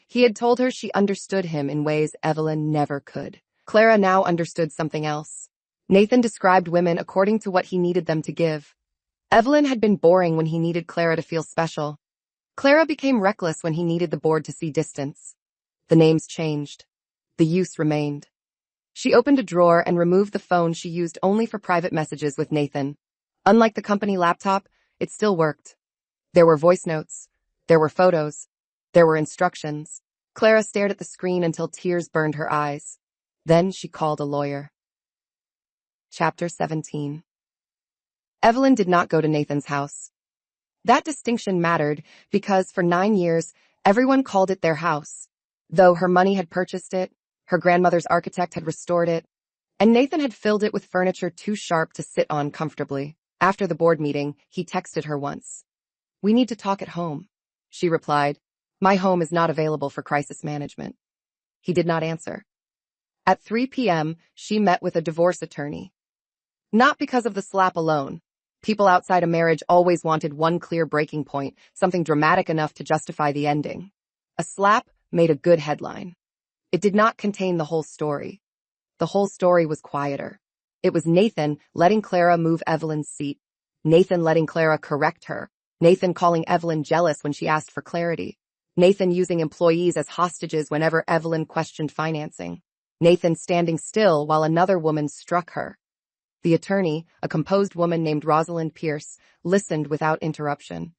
Speaker 2: He had told her she understood him in ways Evelyn never could. Clara now understood something else. Nathan described women according to what he needed them to give. Evelyn had been boring when he needed Clara to feel special. Clara became reckless when he needed the board to see distance. The names changed. The use remained. She opened a drawer and removed the phone she used only for private messages with Nathan. Unlike the company laptop, it still worked. There were voice notes. There were photos. There were instructions. Clara stared at the screen until tears burned her eyes. Then she called a lawyer. Chapter 17. Evelyn did not go to Nathan's house. That distinction mattered because for 9 years, everyone called it their house. Though her money had purchased it, her grandmother's architect had restored it, and Nathan had filled it with furniture too sharp to sit on comfortably. After the board meeting, he texted her once. We need to talk at home, she replied. My home is not available for crisis management. He did not answer. At 3 p.m., she met with a divorce attorney. Not because of the slap alone. People outside a marriage always wanted one clear breaking point, something dramatic enough to justify the ending. A slap made a good headline. It did not contain the whole story. The whole story was quieter. It was Nathan letting Clara move Evelyn's seat. Nathan letting Clara correct her. Nathan calling Evelyn jealous when she asked for clarity. Nathan using employees as hostages whenever Evelyn questioned financing. Nathan standing still while another woman struck her. The attorney, a composed woman named Rosalind Pierce, listened without interruption.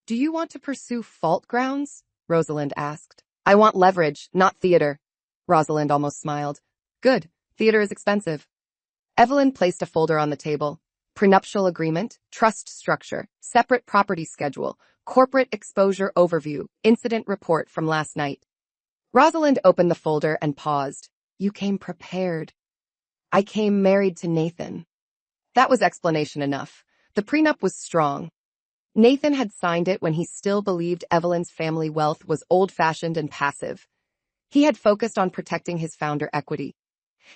Speaker 2: Do you want to pursue fault grounds? Rosalind asked. I want leverage, not theater. Rosalind almost smiled. Good. Theater is expensive. Evelyn placed a folder on the table. Prenuptial agreement, trust structure, separate property schedule, corporate exposure overview, incident report from last night. Rosalind opened the folder and paused. You came prepared. I came married to Nathan. That was explanation enough. The prenup was strong. Nathan had signed it when he still believed Evelyn's family wealth was old-fashioned and passive. He had focused on protecting his founder equity.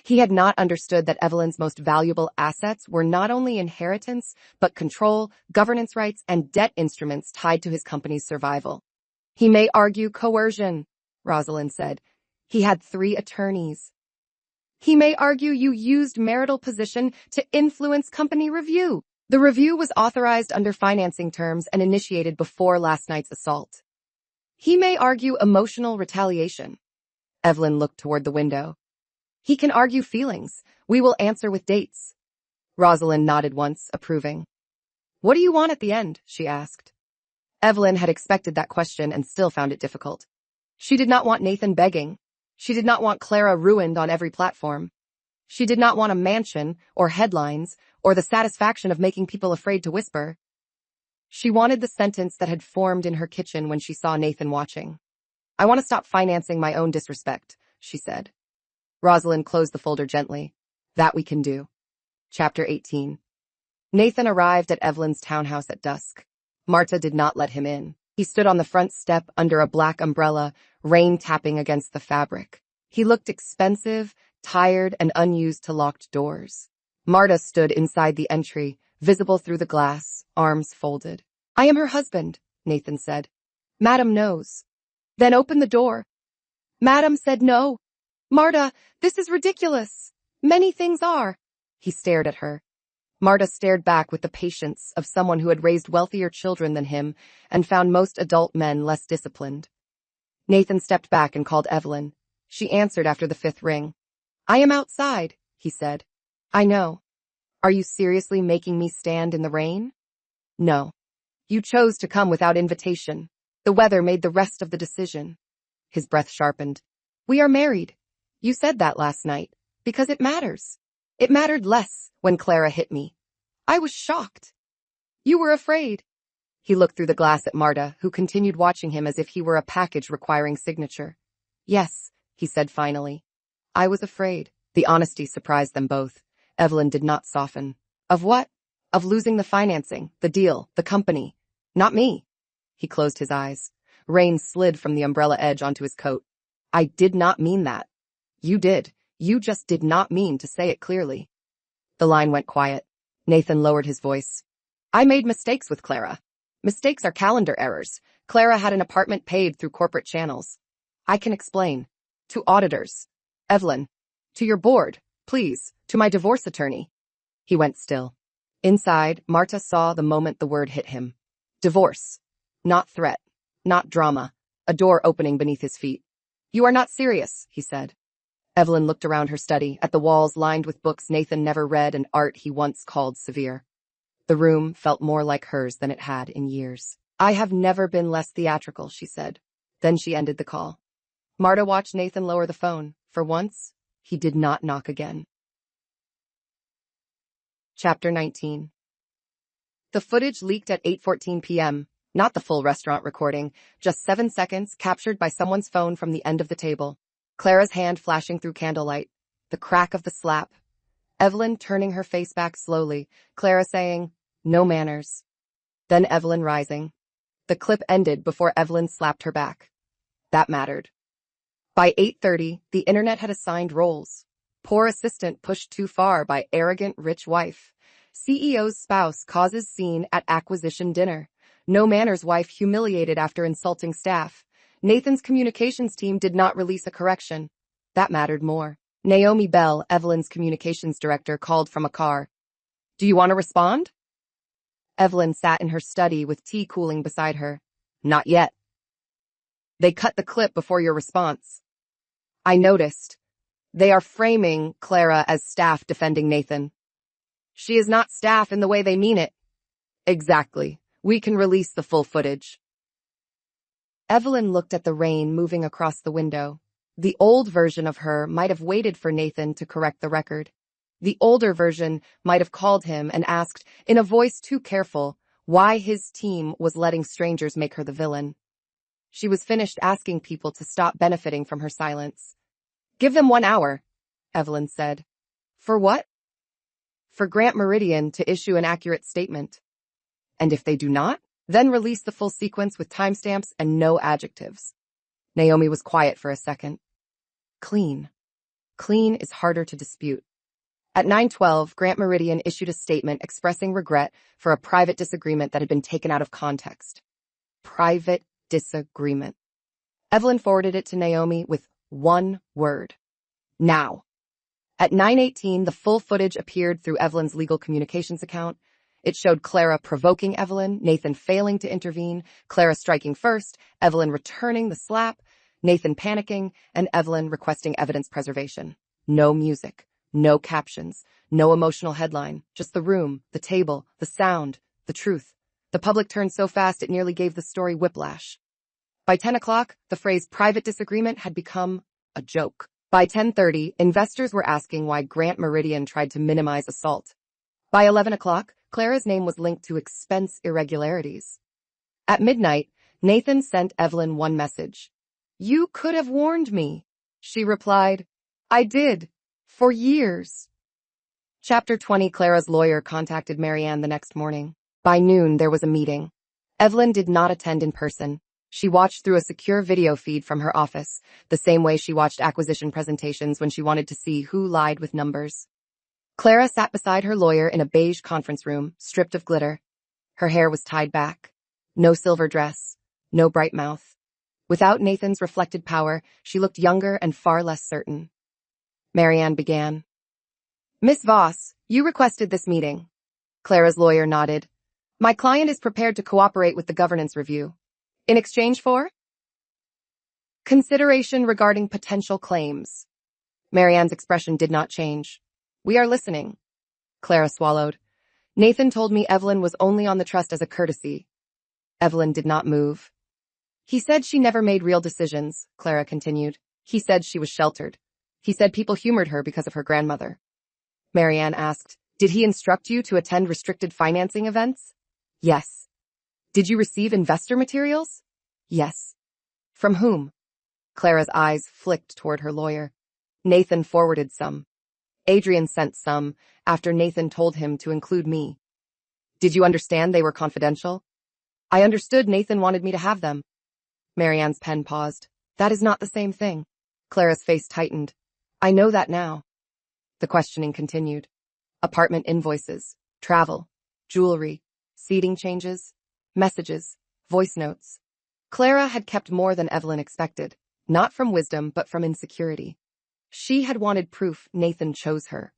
Speaker 2: He had not understood that Evelyn's most valuable assets were not only inheritance, but control, governance rights, and debt instruments tied to his company's survival. He may argue coercion, Rosalind said. He had 3 attorneys. He may argue you used marital position to influence company review. The review was authorized under financing terms and initiated before last night's assault. He may argue emotional retaliation. Evelyn looked toward the window. He can argue feelings. We will answer with dates. Rosalind nodded once, approving. What do you want at the end? She asked. Evelyn had expected that question and still found it difficult. She did not want Nathan begging. She did not want Clara ruined on every platform. She did not want a mansion, or headlines, or the satisfaction of making people afraid to whisper. She wanted the sentence that had formed in her kitchen when she saw Nathan watching. "I want to stop financing my own disrespect," she said. Rosalind closed the folder gently. "That we can do." Chapter 18. Nathan arrived at Evelyn's townhouse at dusk. Marta did not let him in. He stood on the front step under a black umbrella, rain tapping against the fabric. He looked expensive, tired, and unused to locked doors. Marta stood inside the entry, visible through the glass, arms folded. "I am her husband," Nathan said. "Madam knows." "Then open the door." Madam said no. "Marta, this is ridiculous. Many things are." He stared at her. Marta stared back with the patience of someone who had raised wealthier children than him and found most adult men less disciplined. Nathan stepped back and called Evelyn. She answered after the fifth ring. "I am outside," he said. "I know. Are you seriously making me stand in the rain?" "No. You chose to come without invitation. The weather made the rest of the decision." His breath sharpened. "We are married. You said that last night, because it matters. It mattered less when Clara hit me. I was shocked. You were afraid." He looked through the glass at Marta, who continued watching him as if he were a package requiring signature. "Yes," he said finally. "I was afraid." The honesty surprised them both. Evelyn did not soften. "Of what?" "Of losing the financing, the deal, the company. Not me." He closed his eyes. Rain slid from the umbrella edge onto his coat. "I did not mean that." "You did. You just did not mean to say it clearly." The line went quiet. Nathan lowered his voice. "I made mistakes with Clara. Mistakes are calendar errors. Clara had an apartment paid through corporate channels. I can explain. To auditors. Evelyn. To your board, please. To my divorce attorney." He went still. Inside, Marta saw the moment the word hit him. Divorce. Not threat. Not drama. A door opening beneath his feet. "You are not serious," he said. Evelyn looked around her study, at the walls lined with books Nathan never read and art he once called severe. The room felt more like hers than it had in years. "I have never been less theatrical," she said. Then she ended the call. Marta watched Nathan lower the phone. For once, he did not knock again. Chapter 19. The footage leaked at 8:14 p.m., not the full restaurant recording, just 7 seconds captured by someone's phone from the end of the table. Clara's hand flashing through candlelight. The crack of the slap. Evelyn turning her face back slowly, Clara saying, "No manners." Then Evelyn rising. The clip ended before Evelyn slapped her back. That mattered. By 8:30, the internet had assigned roles. Poor assistant pushed too far by arrogant rich wife. CEO's spouse causes scene at acquisition dinner. No manners wife humiliated after insulting staff. Nathan's communications team did not release a correction. That mattered more. Naomi Bell, Evelyn's communications director, called from a car. "Do you want to respond?" Evelyn sat in her study with tea cooling beside her. "Not yet." "They cut the clip before your response." "I noticed. They are framing Clara as staff defending Nathan." "She is not staff in the way they mean it." "Exactly. We can release the full footage." Evelyn looked at the rain moving across the window. The old version of her might have waited for Nathan to correct the record. The older version might have called him and asked, in a voice too careful, why his team was letting strangers make her the villain. She was finished asking people to stop benefiting from her silence. "Give them 1 hour," Evelyn said. "For what?" "For Grant Meridian to issue an accurate statement. And if they do not, then release the full sequence with timestamps and no adjectives." Naomi was quiet for a second. Clean. Clean is harder to dispute. At 9:12, Grant Meridian issued a statement expressing regret for a private disagreement that had been taken out of context. Private disagreement. Evelyn forwarded it to Naomi with one word. Now. At 9:18, the full footage appeared through Evelyn's legal communications account. It showed Clara provoking Evelyn, Nathan failing to intervene, Clara striking first, Evelyn returning the slap, Nathan panicking, and Evelyn requesting evidence preservation. No music, no captions, no emotional headline, just the room, the table, the sound, the truth. The public turned so fast it nearly gave the story whiplash. By 10 o'clock, the phrase private disagreement had become a joke. By 10:30, investors were asking why Grant Meridian tried to minimize assault. By 11 o'clock, Clara's name was linked to expense irregularities. At midnight, Nathan sent Evelyn one message. "You could have warned me." She replied, "I did. For years." Chapter 20. Clara's lawyer contacted Marianne the next morning. By noon, there was a meeting. Evelyn did not attend in person. She watched through a secure video feed from her office, the same way she watched acquisition presentations when she wanted to see who lied with numbers. Clara sat beside her lawyer in a beige conference room, stripped of glitter. Her hair was tied back. No silver dress. No bright mouth. Without Nathan's reflected power, she looked younger and far less certain. Marianne began. "Miss Voss, you requested this meeting." Clara's lawyer nodded. "My client is prepared to cooperate with the governance review. In exchange for consideration regarding potential claims." Marianne's expression did not change. "We are listening." Clara swallowed. "Nathan told me Evelyn was only on the trust as a courtesy." Evelyn did not move. "He said she never made real decisions," Clara continued. "He said she was sheltered. He said people humored her because of her grandmother." Marianne asked, "Did he instruct you to attend restricted financing events?" "Yes." "Did you receive investor materials?" "Yes." "From whom?" Clara's eyes flicked toward her lawyer. "Nathan forwarded some. Adrian sent some, after Nathan told him to include me." "Did you understand they were confidential?" "I understood Nathan wanted me to have them." Marianne's pen paused. "That is not the same thing." Clara's face tightened. "I know that now." The questioning continued. Apartment invoices, travel, jewelry, seating changes, messages, voice notes. Clara had kept more than Evelyn expected, not from wisdom but from insecurity. She had wanted proof Nathan chose her.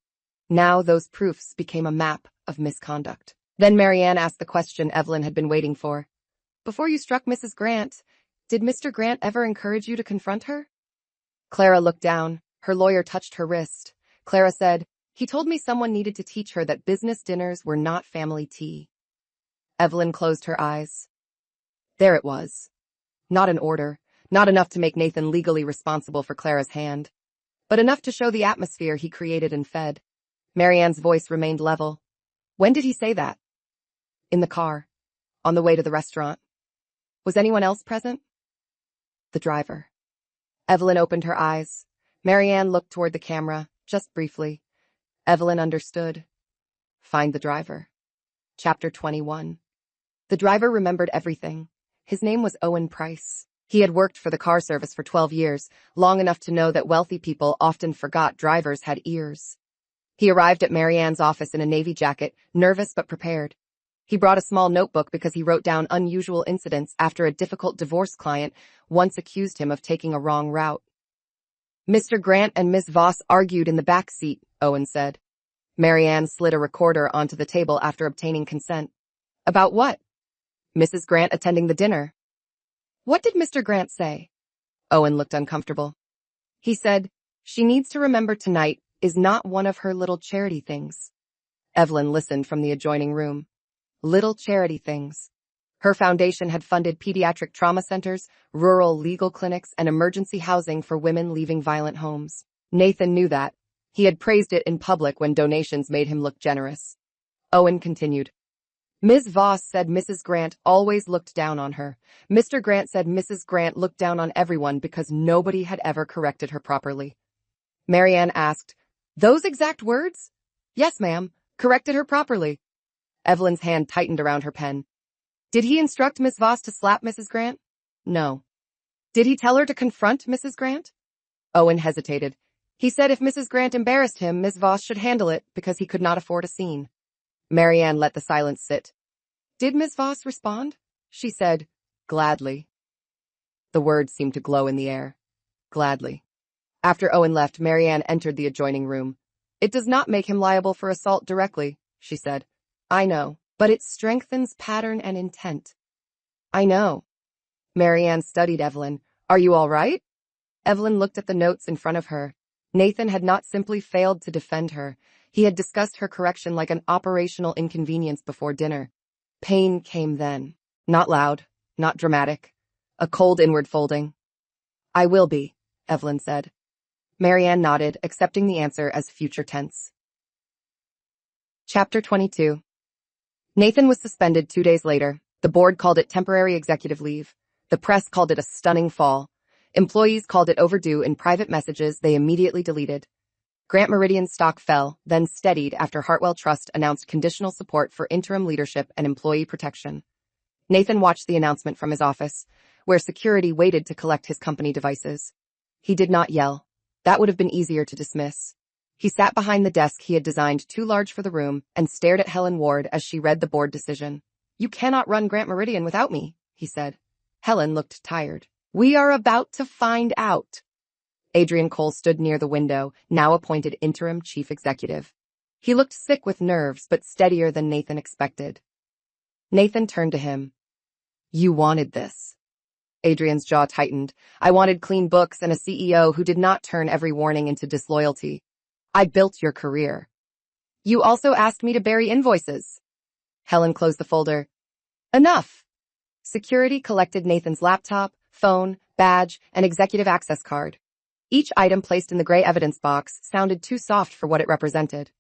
Speaker 2: Now those proofs became a map of misconduct. Then Marianne asked the question Evelyn had been waiting for. "Before you struck Mrs. Grant, did Mr. Grant ever encourage you to confront her?" Clara looked down. Her lawyer touched her wrist. Clara said, "He told me someone needed to teach her that business dinners were not family tea." Evelyn closed her eyes. There it was. Not an order, not enough to make Nathan legally responsible for Clara's hand, but enough to show the atmosphere he created and fed. Marianne's voice remained level. "When did he say that?" "In the car, on the way to the restaurant." "Was anyone else present?" "The driver." Evelyn opened her eyes. Marianne looked toward the camera, just briefly. Evelyn understood. Find the driver. Chapter 21. The driver remembered everything. His name was Owen Price. He had worked for the car service for 12 years, long enough to know that wealthy people often forgot drivers had ears. He arrived at Marianne's office in a navy jacket, nervous but prepared. He brought a small notebook because he wrote down unusual incidents after a difficult divorce client once accused him of taking a wrong route. "Mr. Grant and Miss Voss argued in the back seat," Owen said. Marianne slid a recorder onto the table after obtaining consent. "About what?" "Mrs. Grant attending the dinner." "What did Mr. Grant say?" Owen looked uncomfortable. "He said, she needs to remember tonight is not one of her little charity things." Evelyn listened from the adjoining room. Little charity things. Her foundation had funded pediatric trauma centers, rural legal clinics, and emergency housing for women leaving violent homes. Nathan knew that. He had praised it in public when donations made him look generous. Owen continued. "Ms. Voss said Mrs. Grant always looked down on her. Mr. Grant said Mrs. Grant looked down on everyone because nobody had ever corrected her properly." Marianne asked, "Those exact words?" "Yes, ma'am. Corrected her properly." Evelyn's hand tightened around her pen. "Did he instruct Miss Voss to slap Mrs. Grant?" "No." "Did he tell her to confront Mrs. Grant?" Owen hesitated. "He said if Mrs. Grant embarrassed him, Miss Voss should handle it because he could not afford a scene." Marianne let the silence sit. "Did Miss Voss respond?" She said, "Gladly." The words seemed to glow in the air. Gladly. After Owen left, Marianne entered the adjoining room. "It does not make him liable for assault directly," she said. "I know, but it strengthens pattern and intent." "I know." Marianne studied Evelyn. "Are you all right?" Evelyn looked at the notes in front of her. Nathan had not simply failed to defend her. He had discussed her correction like an operational inconvenience before dinner. Pain came then. Not loud, not dramatic. A cold inward folding. "I will be," Evelyn said. Marianne nodded, accepting the answer as future tense. Chapter 22. Nathan was suspended 2 days later. The board called it temporary executive leave. The press called it a stunning fall. Employees called it overdue in private messages they immediately deleted. Grant Meridian's stock fell, then steadied after Hartwell Trust announced conditional support for interim leadership and employee protection. Nathan watched the announcement from his office, where security waited to collect his company devices. He did not yell. That would have been easier to dismiss. He sat behind the desk he had designed too large for the room and stared at Helen Ward as she read the board decision. "You cannot run Grant Meridian without me," he said. Helen looked tired. "We are about to find out." Adrian Cole stood near the window, now appointed interim chief executive. He looked sick with nerves, but steadier than Nathan expected. Nathan turned to him. "You wanted this." Adrian's jaw tightened. "I wanted clean books and a CEO who did not turn every warning into disloyalty. I built your career. You also asked me to bury invoices." Helen closed the folder. "Enough." Security collected Nathan's laptop, phone, badge, and executive access card. Each item placed in the gray evidence box sounded too soft for what it represented.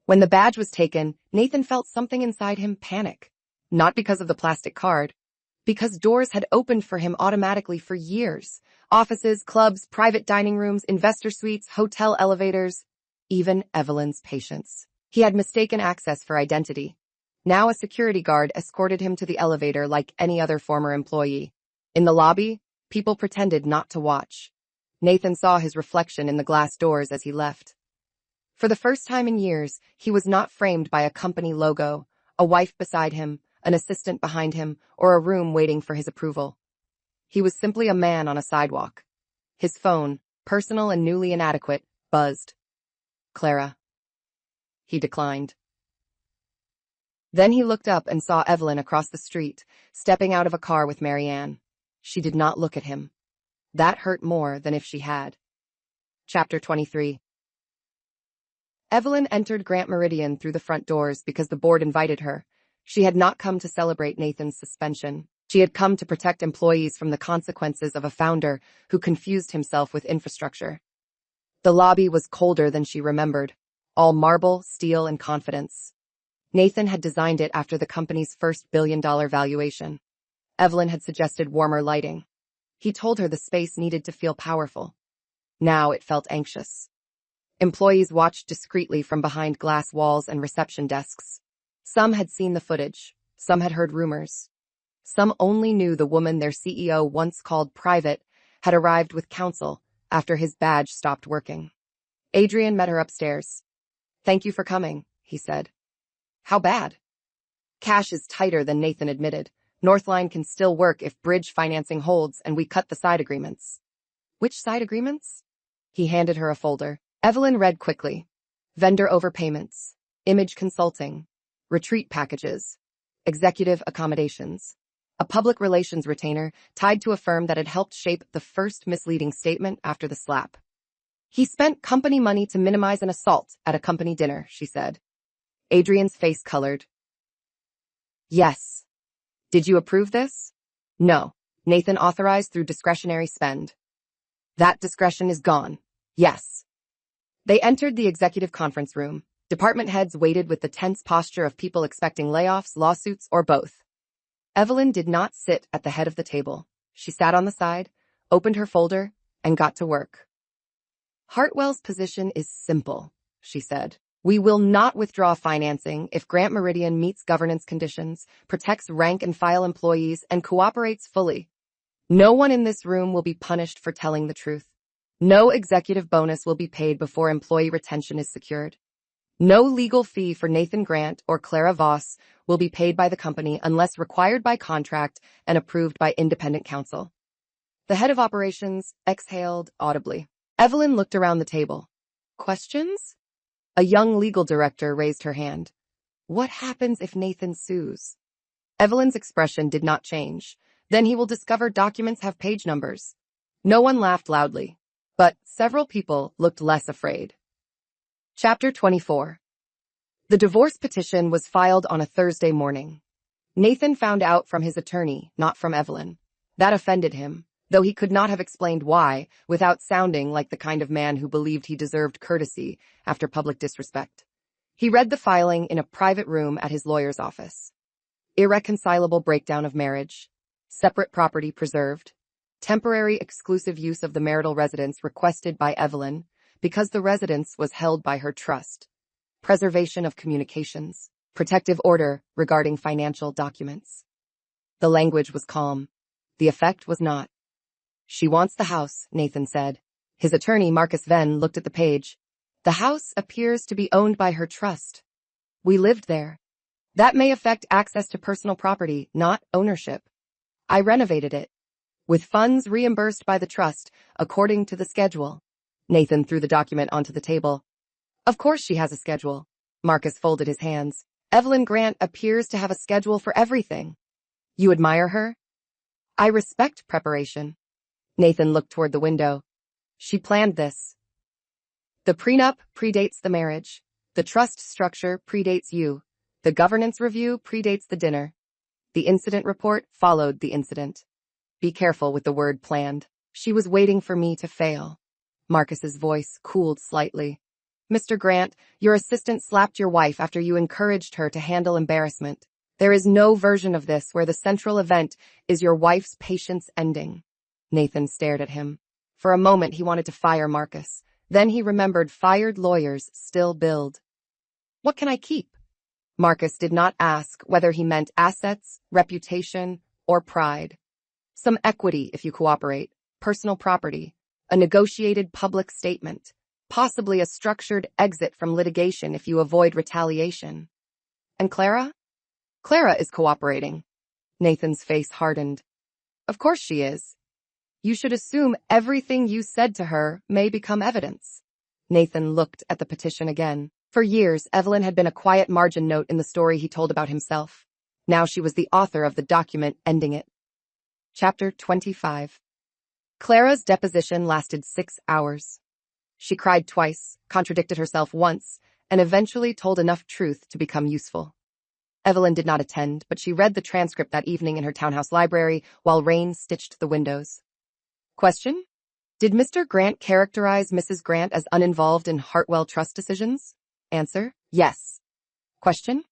Speaker 2: When the badge was taken, Nathan felt something inside him panic. Not because of the plastic card, because doors had opened for him automatically for years. Offices, clubs, private dining rooms, investor suites, hotel elevators, even Evelyn's patients. He had mistaken access for identity. Now a security guard escorted him to the elevator like any other former employee. In the lobby, people pretended not to watch. Nathan saw his reflection in the glass doors as he left. For the first time in years, he was not framed by a company logo, a wife beside him, an assistant behind him, or a room waiting for his approval. He was simply a man on a sidewalk. His phone, personal and newly inadequate, buzzed. "Clara." He declined. Then he looked up and saw Evelyn across the street, stepping out of a car with Marianne. She did not look at him. That hurt more than if she had. Chapter 23. Evelyn entered Grant Meridian through the front doors because the board invited her. She had not come to celebrate Nathan's suspension. She had come to protect employees from the consequences of a founder who confused himself with infrastructure. The lobby was colder than she remembered, all marble, steel, and confidence. Nathan had designed it after the company's first billion-dollar valuation. Evelyn had suggested warmer lighting. He told her the space needed to feel powerful. Now it felt anxious. Employees watched discreetly from behind glass walls and reception desks. Some had seen the footage. Some had heard rumors. Some only knew the woman their CEO once called private had arrived with counsel after his badge stopped working. Adrian met her upstairs. "Thank you for coming," he said. "How bad?" "Cash is tighter than Nathan admitted. Northline can still work if bridge financing holds and we cut the side agreements." "Which side agreements?" He handed her a folder. Evelyn read quickly. Vendor overpayments, image consulting, retreat packages, executive accommodations, a public relations retainer tied to a firm that had helped shape the first misleading statement after the slap. "He spent company money to minimize an assault at a company dinner," she said. Adrian's face colored. "Yes." "Did you approve this?" "No. Nathan authorized through discretionary spend." "That discretion is gone." "Yes." They entered the executive conference room. Department heads waited with the tense posture of people expecting layoffs, lawsuits, or both. Evelyn did not sit at the head of the table. She sat on the side, opened her folder, and got to work. "Hartwell's position is simple," she said. "We will not withdraw financing if Grant Meridian meets governance conditions, protects rank-and-file employees, and cooperates fully. No one in this room will be punished for telling the truth. No executive bonus will be paid before employee retention is secured. No legal fee for Nathan Grant or Clara Voss will be paid by the company unless required by contract and approved by independent counsel." The head of operations exhaled audibly. Evelyn looked around the table. "Questions?" A young legal director raised her hand. "What happens if Nathan sues?" Evelyn's expression did not change. "Then he will discover documents have page numbers." No one laughed loudly, but several people looked less afraid. Chapter 24. The divorce petition was filed on a Thursday morning. Nathan found out from his attorney, not from Evelyn. That offended him, though he could not have explained why, without sounding like the kind of man who believed he deserved courtesy after public disrespect. He read the filing in a private room at his lawyer's office. Irreconcilable breakdown of marriage. Separate property preserved. Temporary exclusive use of the marital residence requested by Evelyn because the residence was held by her trust. Preservation of communications. Protective order regarding financial documents. The language was calm. The effect was not. She wants the house, Nathan said. His attorney, Marcus Venn, looked at the page. The house appears to be owned by her trust. We lived there. That may affect access to personal property, not ownership. I renovated it. With funds reimbursed by the trust, according to the schedule. Nathan threw the document onto the table. Of course she has a schedule. Marcus folded his hands. Evelyn Grant appears to have a schedule for everything. You admire her? I respect preparation. Nathan looked toward the window. She planned this. The prenup predates the marriage. The trust structure predates you. The governance review predates the dinner. The incident report followed the incident. Be careful with the word planned. She was waiting for me to fail. Marcus's voice cooled slightly. Mr. Grant, your assistant slapped your wife after you encouraged her to handle embarrassment. There is no version of this where the central event is your wife's patience ending. Nathan stared at him. For a moment he wanted to fire Marcus. Then he remembered fired lawyers still billed. What can I keep? Marcus did not ask whether he meant assets, reputation, or pride. Some equity if you cooperate, personal property, a negotiated public statement, possibly a structured exit from litigation if you avoid retaliation. And Clara? Clara is cooperating. Nathan's face hardened. Of course she is. You should assume everything you said to her may become evidence. Nathan looked at the petition again. For years, Evelyn had been a quiet margin note in the story he told about himself. Now she was the author of the document ending it. Chapter 25. Clara's deposition lasted 6 hours. She cried twice, contradicted herself once, and eventually told enough truth to become useful. Evelyn did not attend, but she read the transcript that evening in her townhouse library while rain stitched the windows. Question? Did Mr. Grant characterize Mrs. Grant as uninvolved in Hartwell Trust decisions? Answer, yes. Question?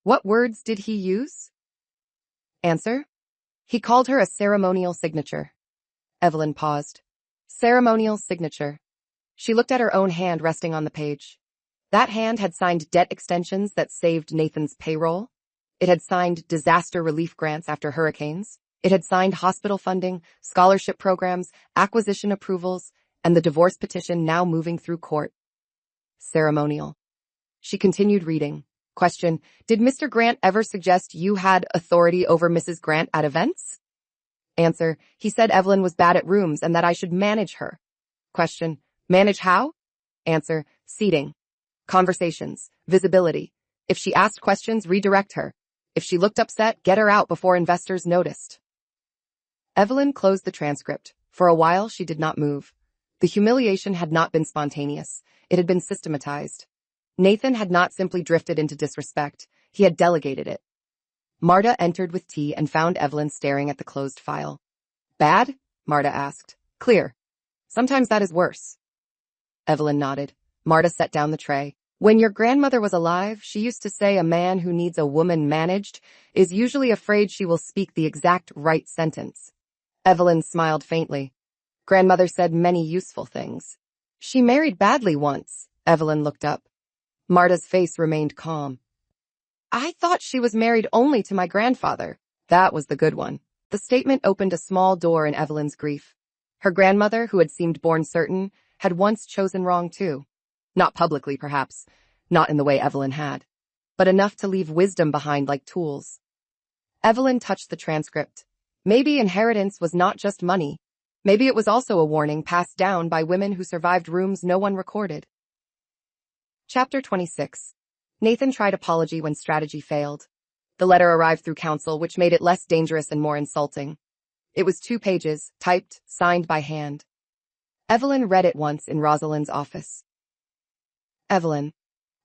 Speaker 2: What words did he use? Answer, he called her a ceremonial signature. Evelyn paused. Ceremonial signature. She looked at her own hand resting on the page. That hand had signed debt extensions that saved Nathan's payroll. It had signed disaster relief grants after hurricanes. It had signed hospital funding, scholarship programs, acquisition approvals, and the divorce petition now moving through court. Ceremonial. She continued reading. Question, did Mr. Grant ever suggest you had authority over Mrs. Grant at events? Answer, he said Evelyn was bad at rooms and that I should manage her. Question, manage how? Answer, seating. Conversations, visibility. If she asked questions, redirect her. If she looked upset, get her out before investors noticed. Evelyn closed the transcript. For a while, she did not move. The humiliation had not been spontaneous. It had been systematized. Nathan had not simply drifted into disrespect. He had delegated it. Marta entered with tea and found Evelyn staring at the closed file. Bad? Marta asked. Clear. Sometimes that is worse. Evelyn nodded. Marta set down the tray. When your grandmother was alive, she used to say a man who needs a woman managed is usually afraid she will speak the exact right sentence. Evelyn smiled faintly. Grandmother said many useful things. She married badly once. Evelyn looked up. Marta's face remained calm. I thought she was married only to my grandfather. That was the good one. The statement opened a small door in Evelyn's grief. Her grandmother, who had seemed born certain, had once chosen wrong too. Not publicly, perhaps. Not in the way Evelyn had. But enough to leave wisdom behind like tools. Evelyn touched the transcript. Maybe inheritance was not just money. Maybe it was also a warning passed down by women who survived rooms no one recorded. Chapter 26. Nathan tried apology when strategy failed. The letter arrived through counsel, which made it less dangerous and more insulting. It was 2 pages, typed, signed by hand. Evelyn read it once in Rosalind's office. Evelyn,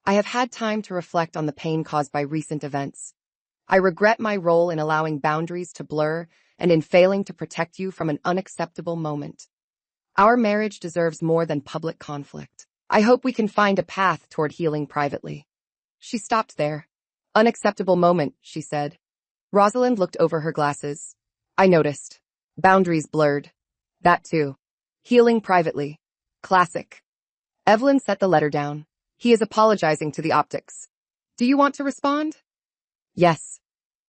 Speaker 2: I have had time to reflect on the pain caused by recent events. I regret my role in allowing boundaries to blur and in failing to protect you from an unacceptable moment. Our marriage deserves more than public conflict. I hope we can find a path toward healing privately. She stopped there. Unacceptable moment, she said. Rosalind looked over her glasses. I noticed. Boundaries blurred. That too. Healing privately. Classic. Evelyn set the letter down. He is apologizing to the optics. Do you want to respond? Yes.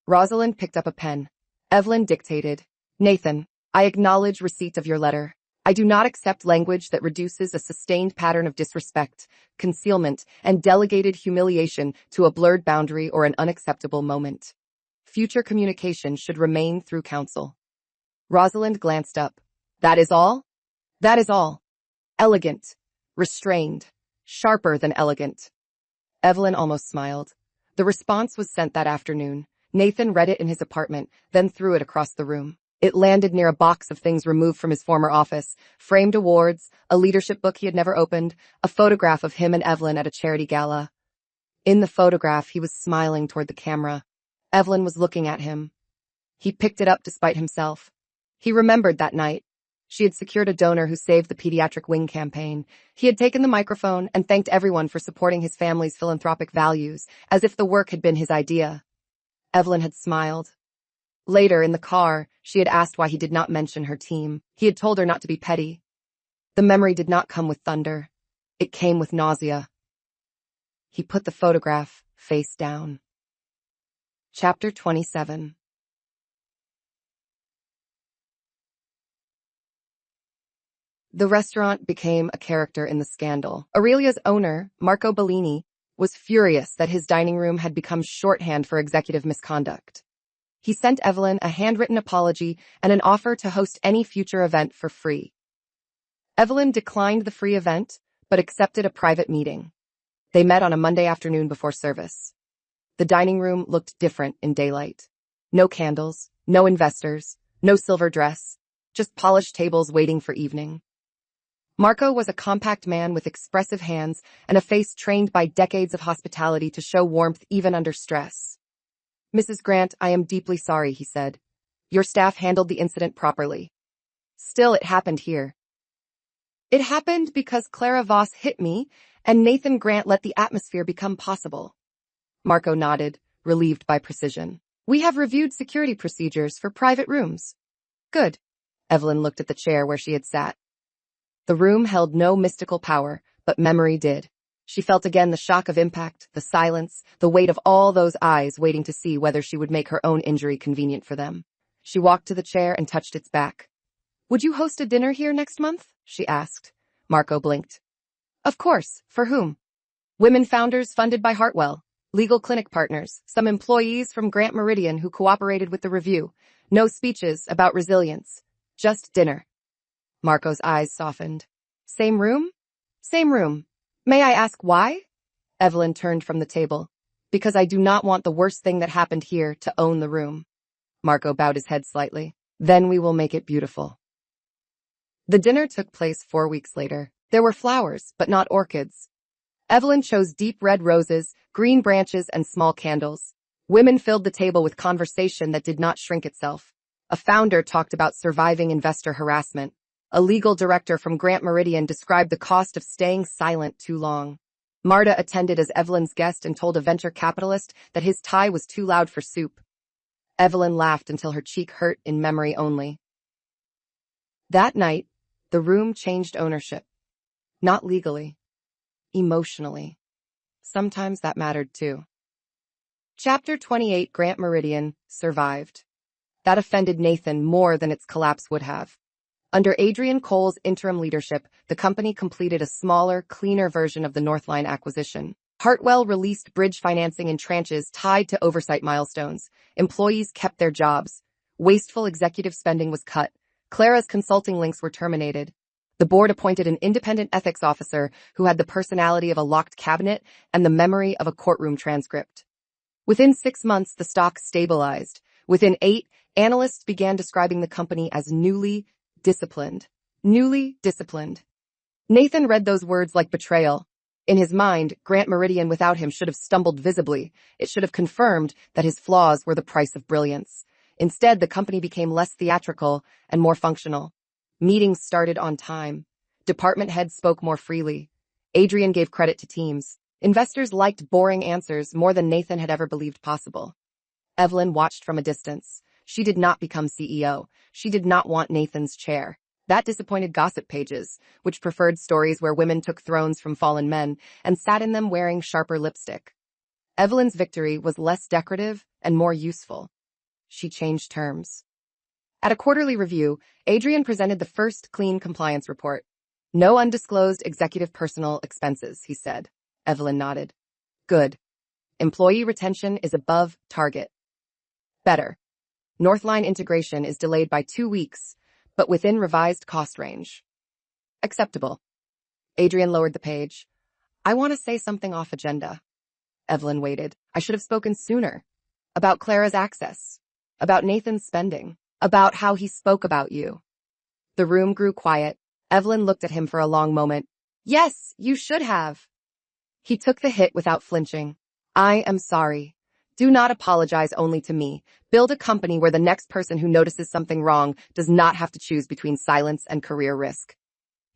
Speaker 2: Rosalind picked up a pen. Evelyn dictated. Nathan, I acknowledge receipt of your letter. I do not accept language that reduces a sustained pattern of disrespect, concealment, and delegated humiliation to a blurred boundary or an unacceptable moment. Future communication should remain through counsel. Rosalind glanced up. That is all? That is all. Elegant. Restrained. Sharper than elegant. Evelyn almost smiled. The response was sent that afternoon. Nathan read it in his apartment, then threw it across the room. It landed near a box of things removed from his former office, framed awards, a leadership book he had never opened, a photograph of him and Evelyn at a charity gala. In the photograph, he was smiling toward the camera. Evelyn was looking at him. He picked it up despite himself. He remembered that night. She had secured a donor who saved the pediatric wing campaign. He had taken the microphone and thanked everyone for supporting his family's philanthropic values, as if the work had been his idea. Evelyn had smiled. Later, in the car, she had asked why he did not mention her team. He had told her not to be petty. The memory did not come with thunder. It came with nausea. He put the photograph face down. Chapter 27. The restaurant became a character in the scandal. Aurelia's owner, Marco Bellini, was furious that his dining room had become shorthand for executive misconduct. He sent Evelyn a handwritten apology and an offer to host any future event for free. Evelyn declined the free event, but accepted a private meeting. They met on a Monday afternoon before service. The dining room looked different in daylight. No candles, no investors, no silver dress, just polished tables waiting for evening. Marco was a compact man with expressive hands and a face trained by decades of hospitality to show warmth even under stress. Mrs. Grant, I am deeply sorry, he said. Your staff handled the incident properly. Still, it happened here. It happened because Clara Voss hit me, and Nathan Grant let the atmosphere become possible. Marco nodded, relieved by precision. We have reviewed security procedures for private rooms. Good. Evelyn looked at the chair where she had sat. The room held no mystical power, but memory did. She felt again the shock of impact, the silence, the weight of all those eyes waiting to see whether she would make her own injury convenient for them. She walked to the chair and touched its back. Would you host a dinner here next month? She asked. Marco blinked. Of course. For whom? Women founders funded by Hartwell. Legal clinic partners. Some employees from Grant Meridian who cooperated with the review. No speeches about resilience. Just dinner. Marco's eyes softened. Same room? Same room. May I ask why? Evelyn turned from the table. Because I do not want the worst thing that happened here to own the room. Marco bowed his head slightly. Then we will make it beautiful. The dinner took place 4 weeks later. There were flowers, but not orchids. Evelyn chose deep red roses, green branches, and small candles. Women filled the table with conversation that did not shrink itself. A founder talked about surviving investor harassment. A legal director from Grant Meridian described the cost of staying silent too long. Marta attended as Evelyn's guest and told a venture capitalist that his tie was too loud for soup. Evelyn laughed until her cheek hurt in memory only. That night, the room changed ownership. Not legally. Emotionally. Sometimes that mattered too. Chapter 28, Grant Meridian, survived. That offended Nathan more than its collapse would have. Under Adrian Cole's interim leadership, the company completed a smaller, cleaner version of the Northline acquisition. Hartwell released bridge financing in tranches tied to oversight milestones. Employees kept their jobs. Wasteful executive spending was cut. Clara's consulting links were terminated. The board appointed an independent ethics officer who had the personality of a locked cabinet and the memory of a courtroom transcript. Within 6 months, the stock stabilized. Within 8, analysts began describing the company as newly disciplined. Newly disciplined. Nathan read those words like betrayal. In his mind, Grant Meridian without him should have stumbled visibly. It should have confirmed that his flaws were the price of brilliance. Instead, the company became less theatrical and more functional. Meetings started on time. Department heads spoke more freely. Adrian gave credit to teams. Investors liked boring answers more than Nathan had ever believed possible. Evelyn watched from a distance. She did not become CEO. She did not want Nathan's chair. That disappointed gossip pages, which preferred stories where women took thrones from fallen men and sat in them wearing sharper lipstick. Evelyn's victory was less decorative and more useful. She changed terms. At a quarterly review, Adrian presented the first clean compliance report. No undisclosed executive personal expenses, he said. Evelyn nodded. Good. Employee retention is above target. Better. Northline integration is delayed by 2 weeks, but within revised cost range. Acceptable. Adrian lowered the page. I want to say something off agenda. Evelyn waited. I should have spoken sooner. About Clara's access. About Nathan's spending. About how he spoke about you. The room grew quiet. Evelyn looked at him for a long moment. Yes, you should have. He took the hit without flinching. I am sorry. Do not apologize only to me. Build a company where the next person who notices something wrong does not have to choose between silence and career risk.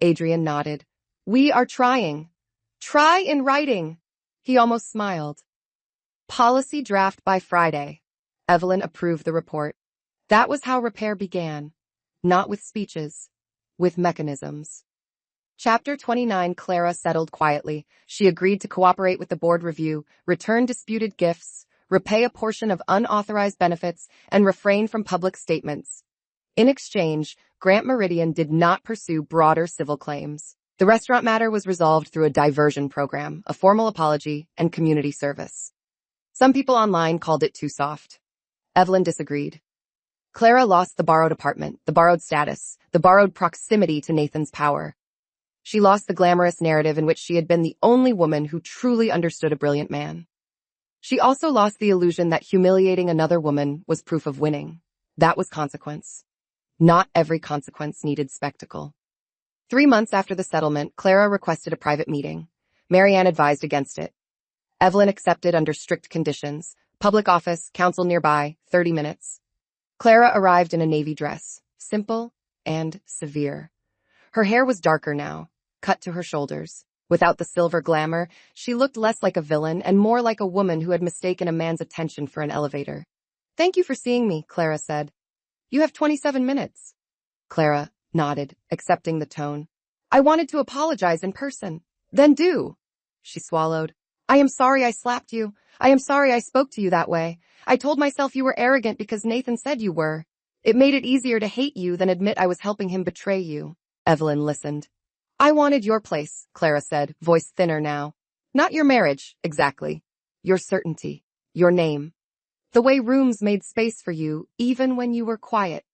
Speaker 2: Adrian nodded. We are trying. Try in writing. He almost smiled. Policy draft by Friday. Evelyn approved the report. That was how repair began. Not with speeches, with mechanisms. Chapter 29. Clara settled quietly. She agreed to cooperate with the board review, return disputed gifts, repay a portion of unauthorized benefits, and refrain from public statements. In exchange, Grant Meridian did not pursue broader civil claims. The restaurant matter was resolved through a diversion program, a formal apology, and community service. Some people online called it too soft. Evelyn disagreed. Clara lost the borrowed apartment, the borrowed status, the borrowed proximity to Nathan's power. She lost the glamorous narrative in which she had been the only woman who truly understood a brilliant man. She also lost the illusion that humiliating another woman was proof of winning. That was consequence. Not every consequence needed spectacle. 3 months after the settlement, Clara requested a private meeting. Marianne advised against it. Evelyn accepted under strict conditions. Public office, council nearby, 30 minutes. Clara arrived in a navy dress, simple and severe. Her hair was darker now, cut to her shoulders. Without the silver glamour, she looked less like a villain and more like a woman who had mistaken a man's attention for an elevator. Thank you for seeing me, Clara said. You have 27 minutes. Clara nodded, accepting the tone. I wanted to apologize in person. Then do. She swallowed. I am sorry I slapped you. I am sorry I spoke to you that way. I told myself you were arrogant because Nathan said you were. It made it easier to hate you than admit I was helping him betray you. Evelyn listened. I wanted your place, Clara said, voice thinner now. Not your marriage, exactly. Your certainty. Your name. The way rooms made space for you, even when you were quiet.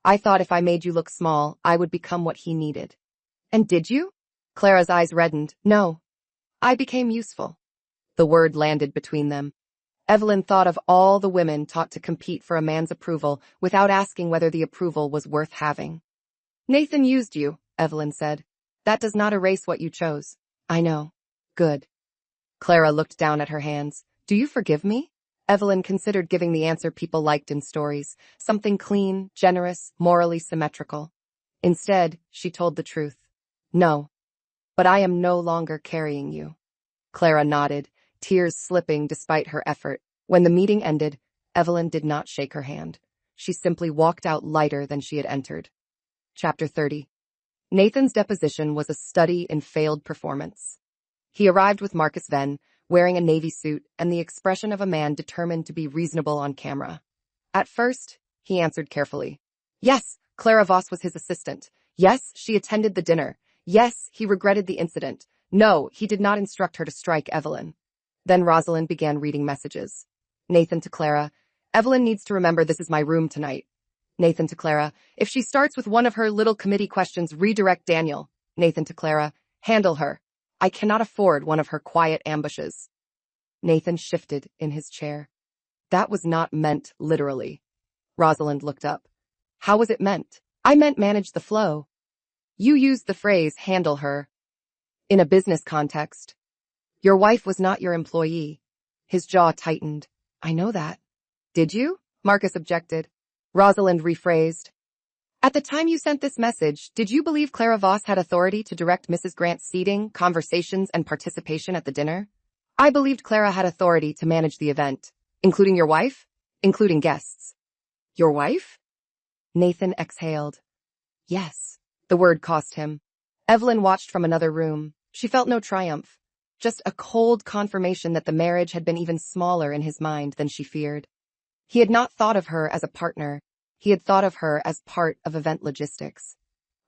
Speaker 2: I thought if I made you look small, I would become what he needed. And did you? Clara's eyes reddened. No. I became useful. The word landed between them. Evelyn thought of all the women taught to compete for a man's approval without asking whether the approval was worth having. Nathan used you, Evelyn said. That does not erase what you chose. I know. Good. Clara looked down at her hands. Do you forgive me? Evelyn considered giving the answer people liked in stories, something clean, generous, morally symmetrical. Instead, she told the truth. No. But I am no longer carrying you. Clara nodded, tears slipping despite her effort. When the meeting ended, Evelyn did not shake her hand. She simply walked out lighter than she had entered. Chapter 30. Nathan's deposition was a study in failed performance. He arrived with Marcus Venn, wearing a navy suit and the expression of a man determined to be reasonable on camera. At first, he answered carefully. Yes, Clara Voss was his assistant. Yes, she attended the dinner. Yes, he regretted the incident. No, he did not instruct her to strike Evelyn. Then Rosalind began reading messages. Nathan to Clara, Evelyn needs to remember this is my room tonight. Nathan to Clara, if she starts with one of her little committee questions, redirect Daniel. Nathan to Clara, handle her. I cannot afford one of her quiet ambushes. Nathan shifted in his chair. That was not meant literally. Rosalind looked up. How was it meant? I meant manage the flow. You used the phrase handle her. In a business context. Your wife was not your employee. His jaw tightened. I know that. Did you? Marcus objected. Rosalind rephrased. At the time you sent this message, did you believe Clara Voss had authority to direct Mrs. Grant's seating, conversations, and participation at the dinner? I believed Clara had authority to manage the event. Including your wife? including guests. Your wife? Nathan exhaled. Yes. The word cost him. Evelyn watched from another room. She felt no triumph, just a cold confirmation that the marriage had been even smaller in his mind than she feared. He had not thought of her as a partner. He had thought of her as part of event logistics.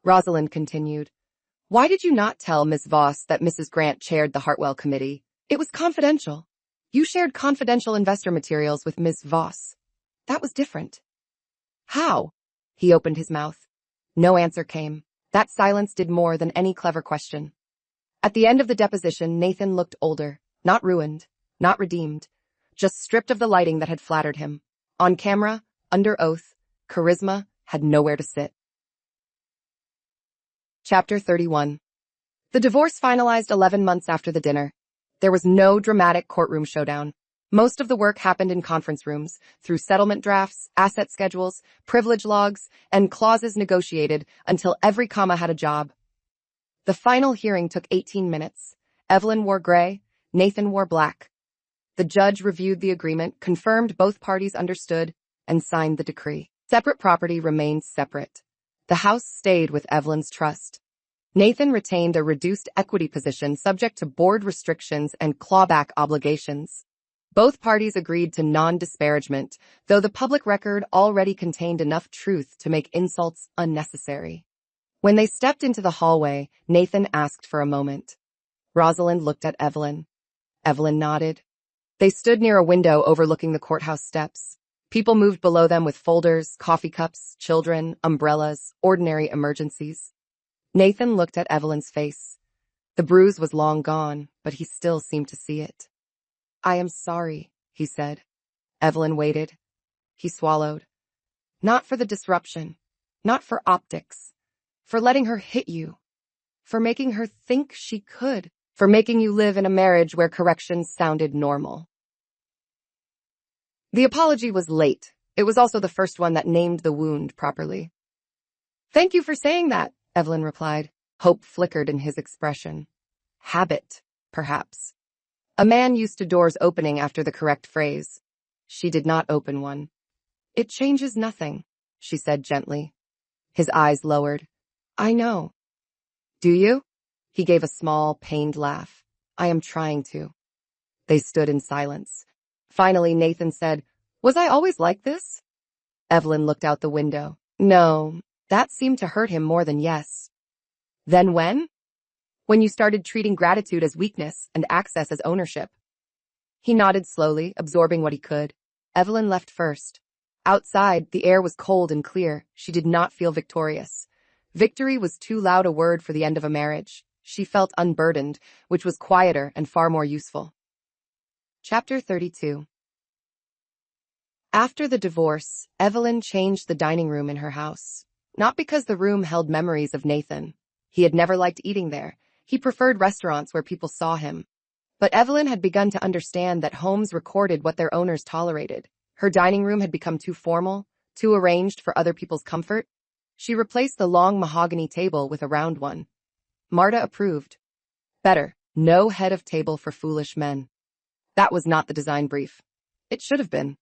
Speaker 2: Rosalind continued. Why did you not tell Miss Voss that Mrs. Grant chaired the Hartwell Committee? It was confidential. You shared confidential investor materials with Miss Voss. That was different. How? He opened his mouth. No answer came. That silence did more than any clever question. At the end of the deposition, Nathan looked older, not ruined, not redeemed, just stripped of the lighting that had flattered him. On camera, under oath, charisma had nowhere to sit. Chapter 31. The divorce finalized 11 months after the dinner. There was no dramatic courtroom showdown. Most of the work happened in conference rooms, through settlement drafts, asset schedules, privilege logs, and clauses negotiated until every comma had a job. The final hearing took 18 minutes. Evelyn wore gray, Nathan wore black. The judge reviewed the agreement, confirmed both parties understood, and signed the decree. Separate property remained separate. The house stayed with Evelyn's trust. Nathan retained a reduced equity position subject to board restrictions and clawback obligations. Both parties agreed to non-disparagement, though the public record already contained enough truth to make insults unnecessary. When they stepped into the hallway, Nathan asked for a moment. Rosalind looked at Evelyn. Evelyn nodded. They stood near a window overlooking the courthouse steps. People moved below them with folders, coffee cups, children, umbrellas, ordinary emergencies. Nathan looked at Evelyn's face. The bruise was long gone, but he still seemed to see it. I am sorry, he said. Evelyn waited. He swallowed. Not for the disruption, not for optics, for letting her hit you, for making her think she could, for making you live in a marriage where corrections sounded normal. The apology was late. It was also the first one that named the wound properly. Thank you for saying that, Evelyn replied. Hope flickered in his expression. Habit, perhaps. A man used to doors opening after the correct phrase. She did not open one. It changes nothing, she said gently. His eyes lowered. I know. Do you? He gave a small, pained laugh. I am trying to. They stood in silence. Finally, Nathan said, Was I always like this? Evelyn looked out the window. No, that seemed to hurt him more than yes. Then when? When you started treating gratitude as weakness and access as ownership. He nodded slowly, absorbing what he could. Evelyn left first. Outside, the air was cold and clear. She did not feel victorious. Victory was too loud a word for the end of a marriage. She felt unburdened, which was quieter and far more useful. Chapter 32. After the divorce, Evelyn changed the dining room in her house. Not because the room held memories of Nathan. He had never liked eating there. He preferred restaurants where people saw him. But Evelyn had begun to understand that homes recorded what their owners tolerated. Her dining room had become too formal, too arranged for other people's comfort. She replaced the long mahogany table with a round one. Marta approved. Better, no head of table for foolish men. That was not the design brief. It should have been.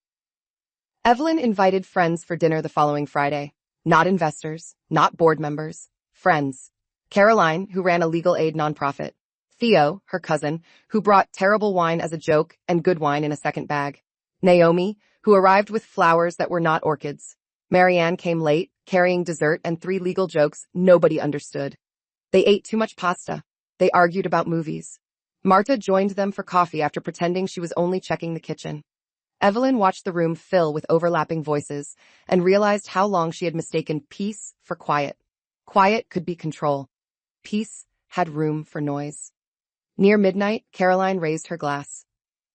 Speaker 2: Evelyn invited friends for dinner the following Friday. Not investors, not board members, friends. Caroline, who ran a legal aid nonprofit. Theo, her cousin, who brought terrible wine as a joke and good wine in a second bag. Naomi, who arrived with flowers that were not orchids. Marianne came late, carrying dessert and 3 legal jokes nobody understood. They ate too much pasta. They argued about movies. Marta joined them for coffee after pretending she was only checking the kitchen. Evelyn watched the room fill with overlapping voices and realized how long she had mistaken peace for quiet. Quiet could be control. Peace had room for noise. Near midnight, Caroline raised her glass.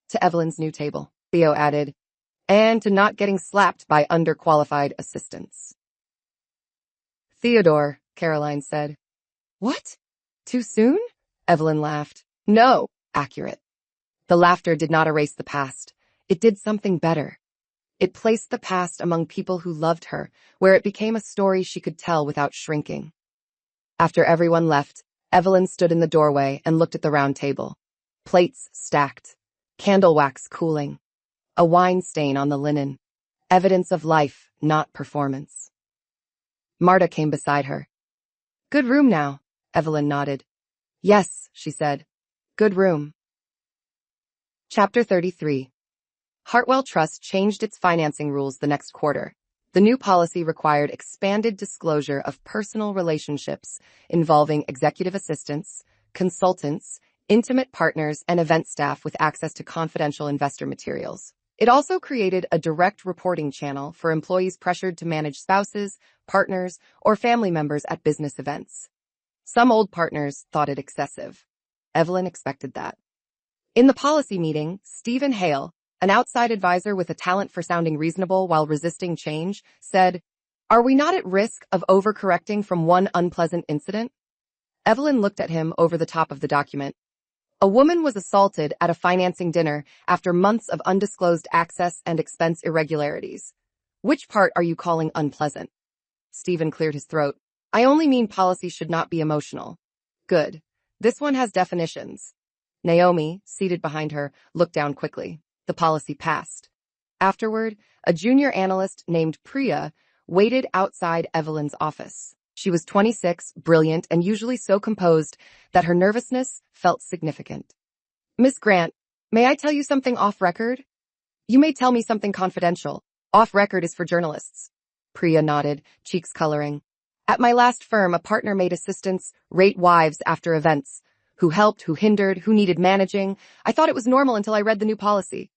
Speaker 2: To Evelyn's new table, Theo added, and to not getting slapped by underqualified assistants. Theodore, Caroline said. What? Too soon? Evelyn laughed. No, accurate. The laughter did not erase the past. It did something better. It placed the past among people who loved her, where it became a story she could tell without shrinking. After everyone left, Evelyn stood in the doorway and looked at the round table. Plates stacked, candle wax cooling, a wine stain on the linen. Evidence of life, not performance. Marta came beside her. Good room now, Evelyn nodded. Yes, she said. Good room. Chapter 33. Hartwell Trust changed its financing rules the next quarter. The new policy required expanded disclosure of personal relationships involving executive assistants, consultants, intimate partners, and event staff with access to confidential investor materials. It also created a direct reporting channel for employees pressured to manage spouses, partners, or family members at business events. Some old partners thought it excessive. Evelyn expected that. In the policy meeting, Stephen Hale, an outside advisor with a talent for sounding reasonable while resisting change, said, "Are we not at risk of overcorrecting from one unpleasant incident?" Evelyn looked at him over the top of the document. A woman was assaulted at a financing dinner after months of undisclosed access and expense irregularities. Which part are you calling unpleasant? Stephen cleared his throat. I only mean policy should not be emotional. Good. This one has definitions. Naomi, seated behind her, looked down quickly. The policy passed. Afterward, a junior analyst named Priya waited outside Evelyn's office. She was 26, brilliant, and usually so composed that her nervousness felt significant. Miss Grant, may I tell you something off record? You may tell me something confidential. Off record is for journalists. Priya nodded, cheeks coloring. At my last firm, a partner made assistants rate wives after events. Who helped, who hindered, who needed managing. I thought it was normal until I read the new policy.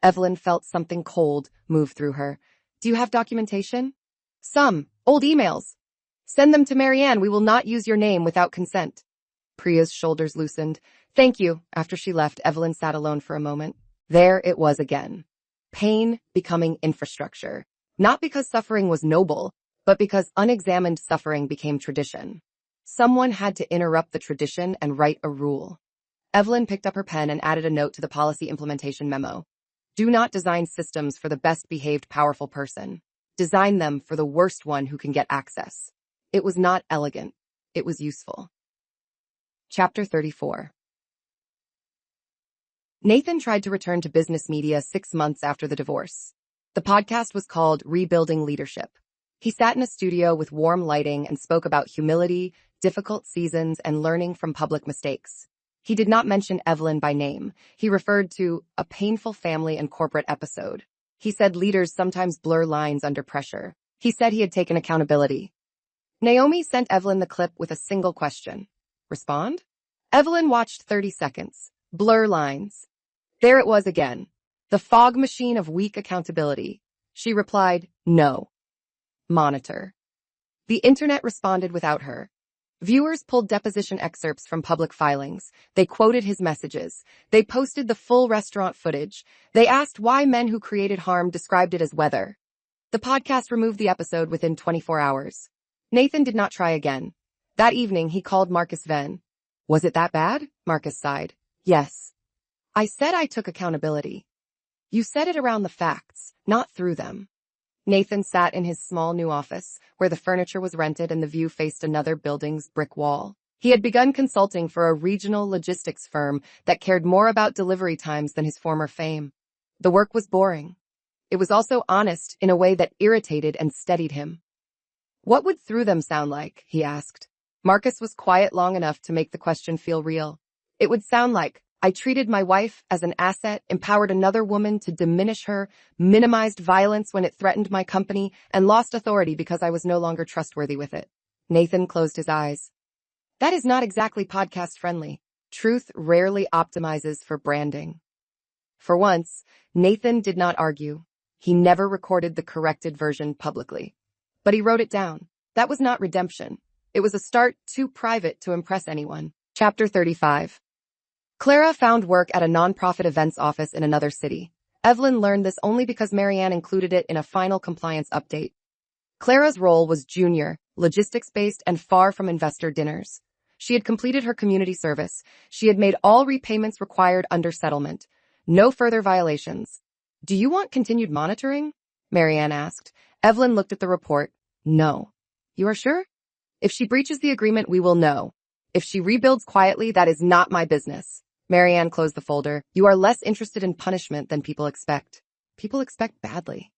Speaker 2: Evelyn felt something cold move through her. Do you have documentation? Some. Old emails. Send them to Marianne. We will not use your name without consent. Priya's shoulders loosened. Thank you. After she left, Evelyn sat alone for a moment. There it was again. Pain becoming infrastructure. Not because suffering was noble, but because unexamined suffering became tradition. Someone had to interrupt the tradition and write a rule. Evelyn picked up her pen and added a note to the policy implementation memo. Do not design systems for the best-behaved powerful person. Design them for the worst one who can get access. It was not elegant. It was useful. Chapter 34. Nathan tried to return to business media 6 months after the divorce. The podcast was called Rebuilding Leadership. He sat in a studio with warm lighting and spoke about humility, difficult seasons, and learning from public mistakes. He did not mention Evelyn by name. He referred to a painful family and corporate episode. He said leaders sometimes blur lines under pressure. He said he had taken accountability. Naomi sent Evelyn the clip with a single question. Respond? Evelyn watched 30 seconds. Blur lines. There it was again. The fog machine of weak accountability. She replied, no. Monitor. The internet responded without her. Viewers pulled deposition excerpts from public filings. They quoted his messages. They posted the full restaurant footage. They asked why men who created harm described it as weather. The podcast removed the episode within 24 hours. Nathan did not try again. That evening, he called Marcus Venn. Was it that bad? Marcus sighed. Yes. I said I took accountability. You said it around the facts, not through them. Nathan sat in his small new office, where the furniture was rented and the view faced another building's brick wall. He had begun consulting for a regional logistics firm that cared more about delivery times than his former fame. The work was boring. It was also honest in a way that irritated and steadied him. What would through them sound like? He asked. Marcus was quiet long enough to make the question feel real. It would sound like, I treated my wife as an asset, empowered another woman to diminish her, minimized violence when it threatened my company, and lost authority because I was no longer trustworthy with it. Nathan closed his eyes. That is not exactly podcast friendly. Truth rarely optimizes for branding. For once, Nathan did not argue. He never recorded the corrected version publicly. But he wrote it down. That was not redemption. It was a start too private to impress anyone. Chapter 35. Clara found work at a nonprofit events office in another city. Evelyn learned this only because Marianne included it in a final compliance update. Clara's role was junior, logistics-based, and far from investor dinners. She had completed her community service. She had made all repayments required under settlement. No further violations. Do you want continued monitoring? Marianne asked. Evelyn looked at the report. No. You are sure? If she breaches the agreement, we will know. If she rebuilds quietly, that is not my business. Marianne closed the folder. You are less interested in punishment than people expect. People expect badly.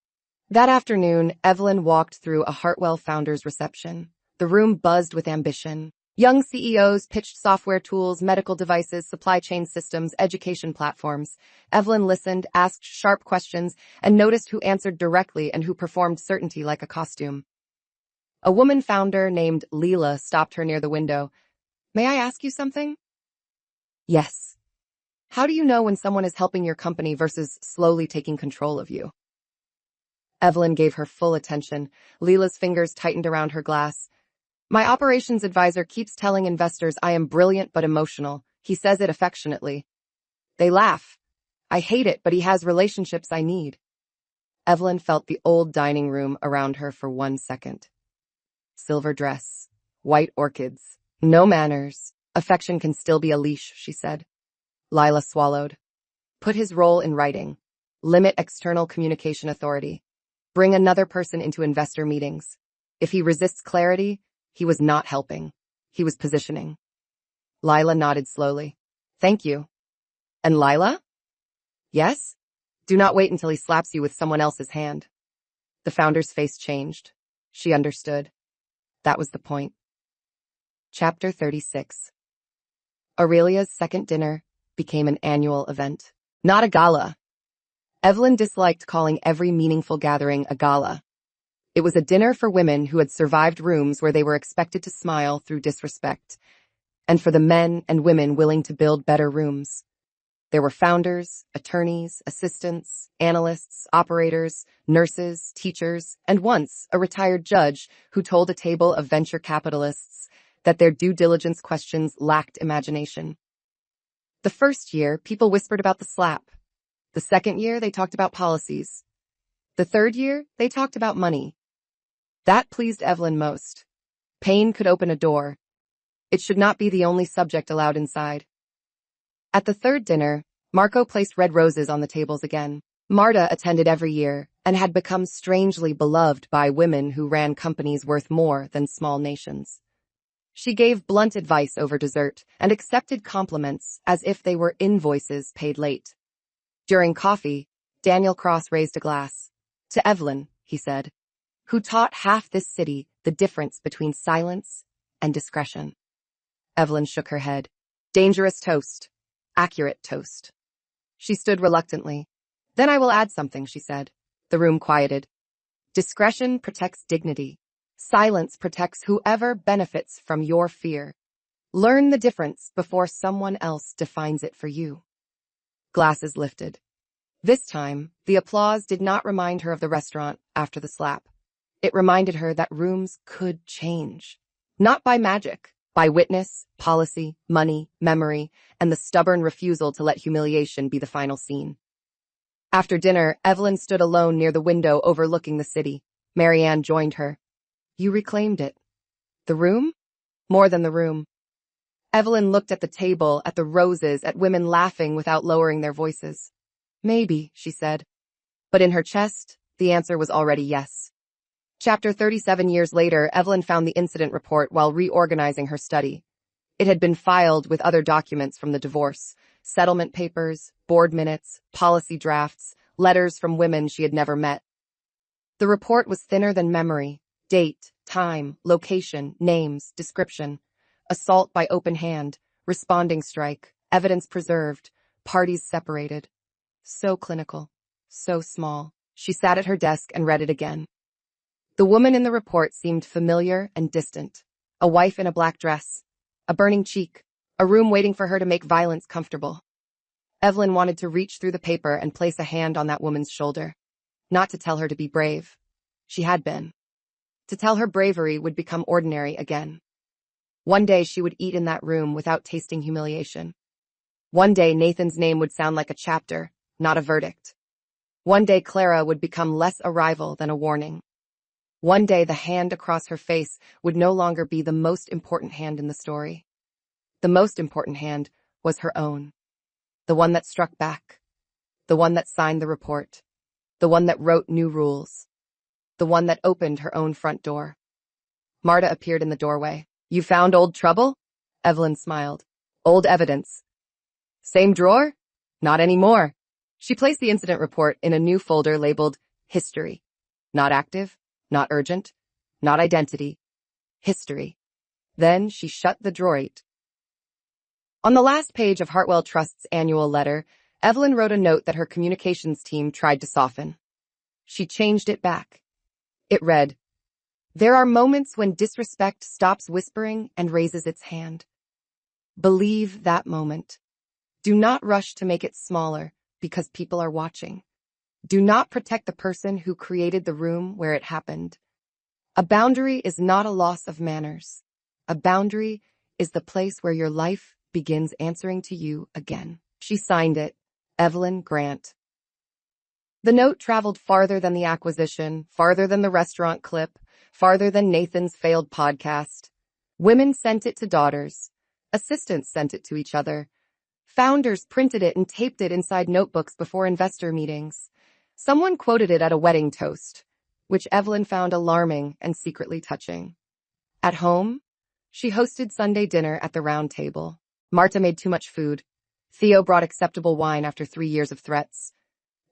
Speaker 2: That afternoon, Evelyn walked through a Hartwell Founders reception. The room buzzed with ambition. Young CEOs pitched software tools, medical devices, supply chain systems, education platforms. Evelyn listened, asked sharp questions, and noticed who answered directly and who performed certainty like a costume. A woman founder named Leela stopped her near the window. "May I ask you something?" "Yes." "How do you know when someone is helping your company versus slowly taking control of you?" Evelyn gave her full attention. Leela's fingers tightened around her glass. "My operations advisor keeps telling investors I am brilliant but emotional. He says it affectionately. They laugh. I hate it, but he has relationships I need." Evelyn felt the old dining room around her for 1 second. Silver dress, white orchids, no manners. Affection can still be a leash, she said. Lila swallowed. "Put his role in writing. Limit external communication authority. Bring another person into investor meetings. If he resists clarity, he was not helping. He was positioning." Lila nodded slowly. "Thank you." "And Lila?" "Yes? Do not wait until he slaps you with someone else's hand." The founder's face changed. She understood. That was the point. Chapter 36. Aurelia's second dinner became an annual event, not a gala. Evelyn disliked calling every meaningful gathering a gala. It was a dinner for women who had survived rooms where they were expected to smile through disrespect, and for the men and women willing to build better rooms. There were founders, attorneys, assistants, analysts, operators, nurses, teachers, and once a retired judge who told a table of venture capitalists that their due diligence questions lacked imagination. The first year, people whispered about the slap. The second year, they talked about policies. The third year, they talked about money. That pleased Evelyn most. Pain could open a door. It should not be the only subject allowed inside. At the third dinner, Marco placed red roses on the tables again. Marta attended every year and had become strangely beloved by women who ran companies worth more than small nations. She gave blunt advice over dessert and accepted compliments as if they were invoices paid late. During coffee, Daniel Cross raised a glass. "To Evelyn," he said, "who taught half this city the difference between silence and discretion." Evelyn shook her head. "Dangerous toast. Accurate toast." She stood reluctantly. "Then I will add something," she said. The room quieted. "Discretion protects dignity. Silence protects whoever benefits from your fear. Learn the difference before someone else defines it for you." Glasses lifted. This time, the applause did not remind her of the restaurant after the slap. It reminded her that rooms could change. Not by magic, by witness, policy, money, memory, and the stubborn refusal to let humiliation be the final scene. After dinner, Evelyn stood alone near the window overlooking the city. Marianne joined her. "You reclaimed it." "The room?" "More than the room." Evelyn looked at the table, at the roses, at women laughing without lowering their voices. "Maybe," she said. But in her chest, the answer was already yes. Chapter 37 years later, Evelyn found the incident report while reorganizing her study. It had been filed with other documents from the divorce, settlement papers, board minutes, policy drafts, letters from women she had never met. The report was thinner than memory. Date, time, location, names, description. Assault by open hand, responding strike, evidence preserved, parties separated. So clinical, so small. She sat at her desk and read it again. The woman in the report seemed familiar and distant. A wife in a black dress, a burning cheek, a room waiting for her to make violence comfortable. Evelyn wanted to reach through the paper and place a hand on that woman's shoulder. Not to tell her to be brave. She had been. To tell her bravery would become ordinary again. One day she would eat in that room without tasting humiliation. One day Nathan's name would sound like a chapter, not a verdict. One day Clara would become less a rival than a warning. One day the hand across her face would no longer be the most important hand in the story. The most important hand was her own. The one that struck back. The one that signed the report. The one that wrote new rules. The one that opened her own front door. Marta appeared in the doorway. "You found old trouble?" Evelyn smiled. "Old evidence." "Same drawer?" "Not anymore." She placed the incident report in a new folder labeled History. Not active, not urgent, not identity. History. Then she shut the drawer. On the last page of Hartwell Trust's annual letter, Evelyn wrote a note that her communications team tried to soften. She changed it back. It read, "There are moments when disrespect stops whispering and raises its hand. Believe that moment. Do not rush to make it smaller because people are watching. Do not protect the person who created the room where it happened. A boundary is not a loss of manners. A boundary is the place where your life begins answering to you again." She signed it, Evelyn Grant. The note traveled farther than the acquisition, farther than the restaurant clip, farther than Nathan's failed podcast. Women sent it to daughters. Assistants sent it to each other. Founders printed it and taped it inside notebooks before investor meetings. Someone quoted it at a wedding toast, which Evelyn found alarming and secretly touching. At home, she hosted Sunday dinner at the round table. Marta made too much food. Theo brought acceptable wine after 3 years of threats.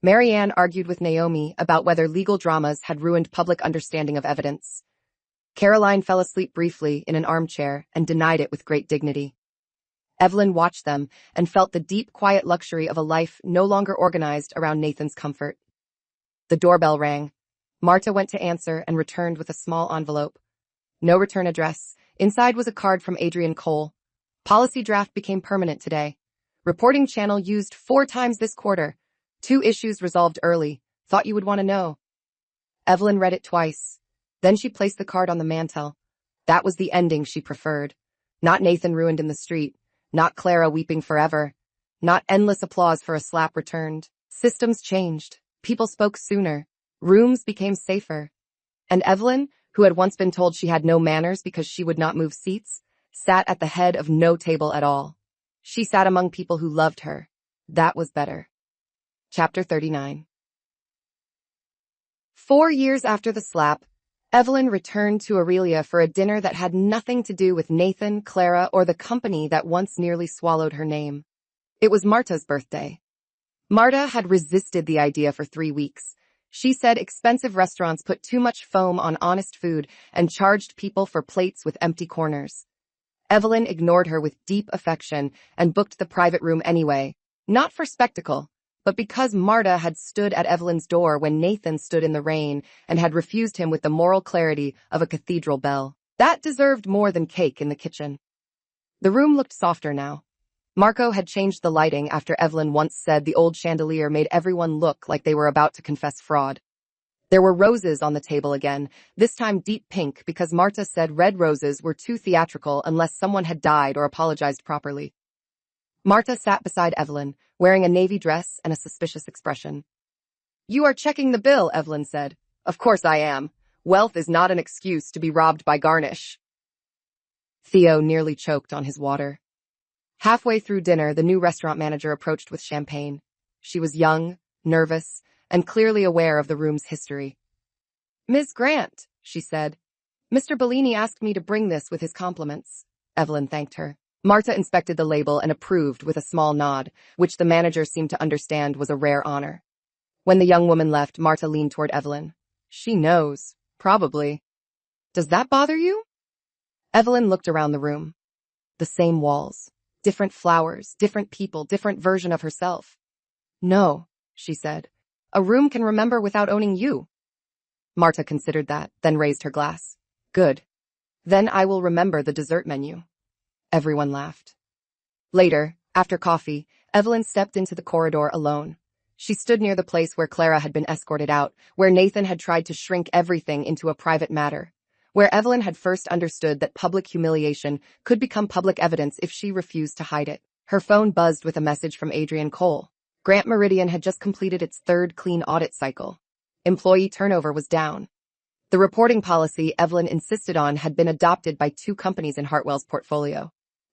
Speaker 2: Marianne argued with Naomi about whether legal dramas had ruined public understanding of evidence. Caroline fell asleep briefly in an armchair and denied it with great dignity. Evelyn watched them and felt the deep, quiet luxury of a life no longer organized around Nathan's comfort. The doorbell rang. Marta went to answer and returned with a small envelope. No return address. Inside was a card from Adrian Cole. Policy draft became permanent today. Reporting channel used 4 times this quarter. 2 issues resolved early. Thought you would want to know. Evelyn read it twice. Then she placed the card on the mantel. That was the ending she preferred. Not Nathan ruined in the street. Not Clara weeping forever. Not endless applause for a slap returned. Systems changed. People spoke sooner. Rooms became safer. And Evelyn, who had once been told she had no manners because she would not move seats, sat at the head of no table at all. She sat among people who loved her. That was better. Chapter 39. 4 years after the slap, Evelyn returned to Aurelia for a dinner that had nothing to do with Nathan, Clara, or the company that once nearly swallowed her name. It was Marta's birthday. Marta had resisted the idea for 3 weeks. She said expensive restaurants put too much foam on honest food and charged people for plates with empty corners. Evelyn ignored her with deep affection and booked the private room anyway, not for spectacle, but because Marta had stood at Evelyn's door when Nathan stood in the rain and had refused him with the moral clarity of a cathedral bell. That deserved more than cake in the kitchen. The room looked softer now. Marco had changed the lighting after Evelyn once said the old chandelier made everyone look like they were about to confess fraud. There were roses on the table again, this time deep pink because Marta said red roses were too theatrical unless someone had died or apologized properly. Marta sat beside Evelyn, wearing a navy dress and a suspicious expression. "You are checking the bill," Evelyn said. "Of course I am. Wealth is not an excuse to be robbed by garnish." Theo nearly choked on his water. Halfway through dinner, the new restaurant manager approached with champagne. She was young, nervous, and clearly aware of the room's history. "Ms. Grant," she said. "Mr. Bellini asked me to bring this with his compliments." Evelyn thanked her. Marta inspected the label and approved with a small nod, which the manager seemed to understand was a rare honor. When the young woman left, Marta leaned toward Evelyn. "She knows. Probably. Does that bother you?" Evelyn looked around the room. The same walls. Different flowers, different people, different version of herself. "No," she said. "A room can remember without owning you." Marta considered that, then raised her glass. "Good. Then I will remember the dessert menu." Everyone laughed. Later, after coffee, Evelyn stepped into the corridor alone. She stood near the place where Clara had been escorted out, where Nathan had tried to shrink everything into a private matter, where Evelyn had first understood that public humiliation could become public evidence if she refused to hide it. Her phone buzzed with a message from Adrian Cole. Grant Meridian had just completed its 3rd clean audit cycle. Employee turnover was down. The reporting policy Evelyn insisted on had been adopted by 2 companies in Hartwell's portfolio.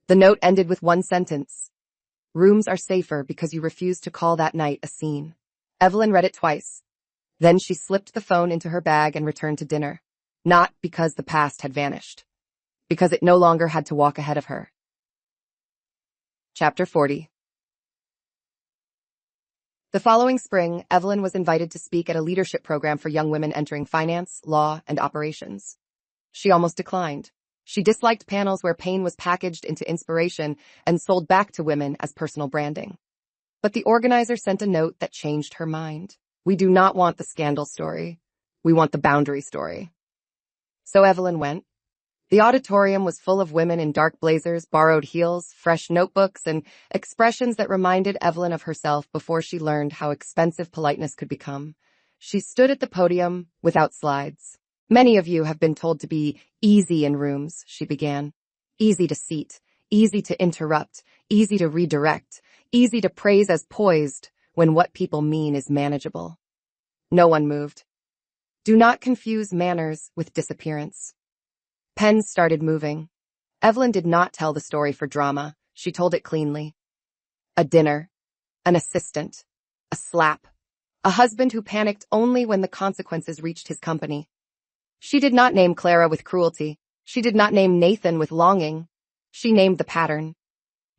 Speaker 2: The note ended with 1 sentence. "Rooms are safer because you refused to call that night a scene." Evelyn read it twice. Then she slipped the phone into her bag and returned to dinner. Not because the past had vanished. Because it no longer had to walk ahead of her. Chapter 40. The following spring, Evelyn was invited to speak at a leadership program for young women entering finance, law, and operations. She almost declined. She disliked panels where pain was packaged into inspiration and sold back to women as personal branding. But the organizer sent a note that changed her mind. We do not want the scandal story. We want the boundary story. So Evelyn went. The auditorium was full of women in dark blazers, borrowed heels, fresh notebooks, and expressions that reminded Evelyn of herself before she learned how expensive politeness could become. She stood at the podium without slides. Many of you have been told to be easy in rooms, she began. Easy to seat, easy to interrupt, easy to redirect, easy to praise as poised when what people mean is manageable. No one moved. Do not confuse manners with disappearance. Pens started moving. Evelyn did not tell the story for drama. She told it cleanly. A dinner, an assistant, a slap, a husband who panicked only when the consequences reached his company. She did not name Clara with cruelty. She did not name Nathan with longing. She named the pattern.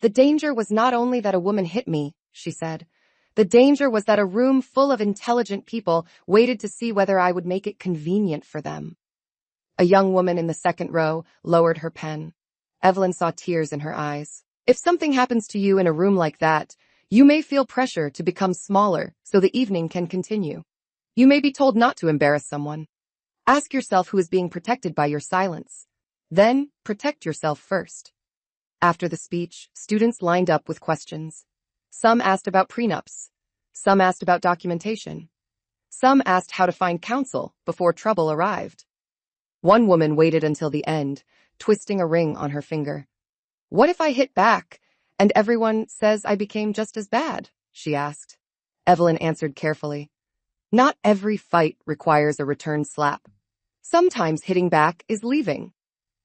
Speaker 2: The danger was not only that a woman hit me, she said. The danger was that a room full of intelligent people waited to see whether I would make it convenient for them. A young woman in the second row lowered her pen. Evelyn saw tears in her eyes. If something happens to you in a room like that, you may feel pressure to become smaller so the evening can continue. You may be told not to embarrass someone. Ask yourself who is being protected by your silence. Then protect yourself first. After the speech, students lined up with questions. Some asked about prenups. Some asked about documentation. Some asked how to find counsel before trouble arrived. One woman waited until the end, twisting a ring on her finger. What if I hit back, and everyone says I became just as bad? She asked. Evelyn answered carefully. Not every fight requires a return slap. Sometimes hitting back is leaving.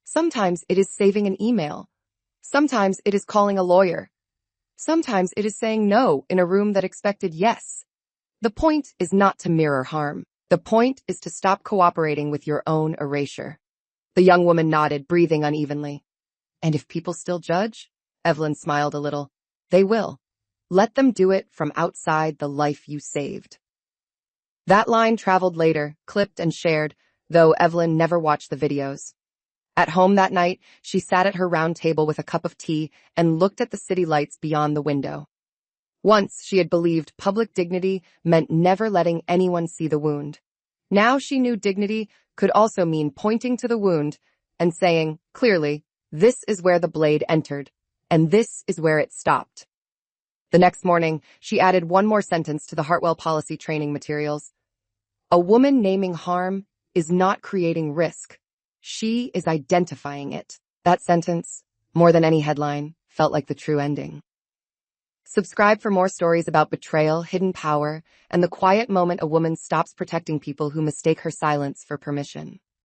Speaker 2: Sometimes it is saving an email. Sometimes it is calling a lawyer. Sometimes it is saying no in a room that expected yes. The point is not to mirror harm. The point is to stop cooperating with your own erasure. The young woman nodded, breathing unevenly. And if people still judge? Evelyn smiled a little. They will. Let them do it from outside the life you saved. That line traveled later, clipped and shared, though Evelyn never watched the videos. At home that night, she sat at her round table with a cup of tea and looked at the city lights beyond the window. Once she had believed public dignity meant never letting anyone see the wound. Now she knew dignity could also mean pointing to the wound and saying, clearly, this is where the blade entered, and this is where it stopped. The next morning, she added one more sentence to the Hartwell policy training materials. A woman naming harm is not creating risk. She is identifying it. That sentence, more than any headline, felt like the true ending. Subscribe for more stories about betrayal, hidden power, and the quiet moment a woman stops protecting people who mistake her silence for permission.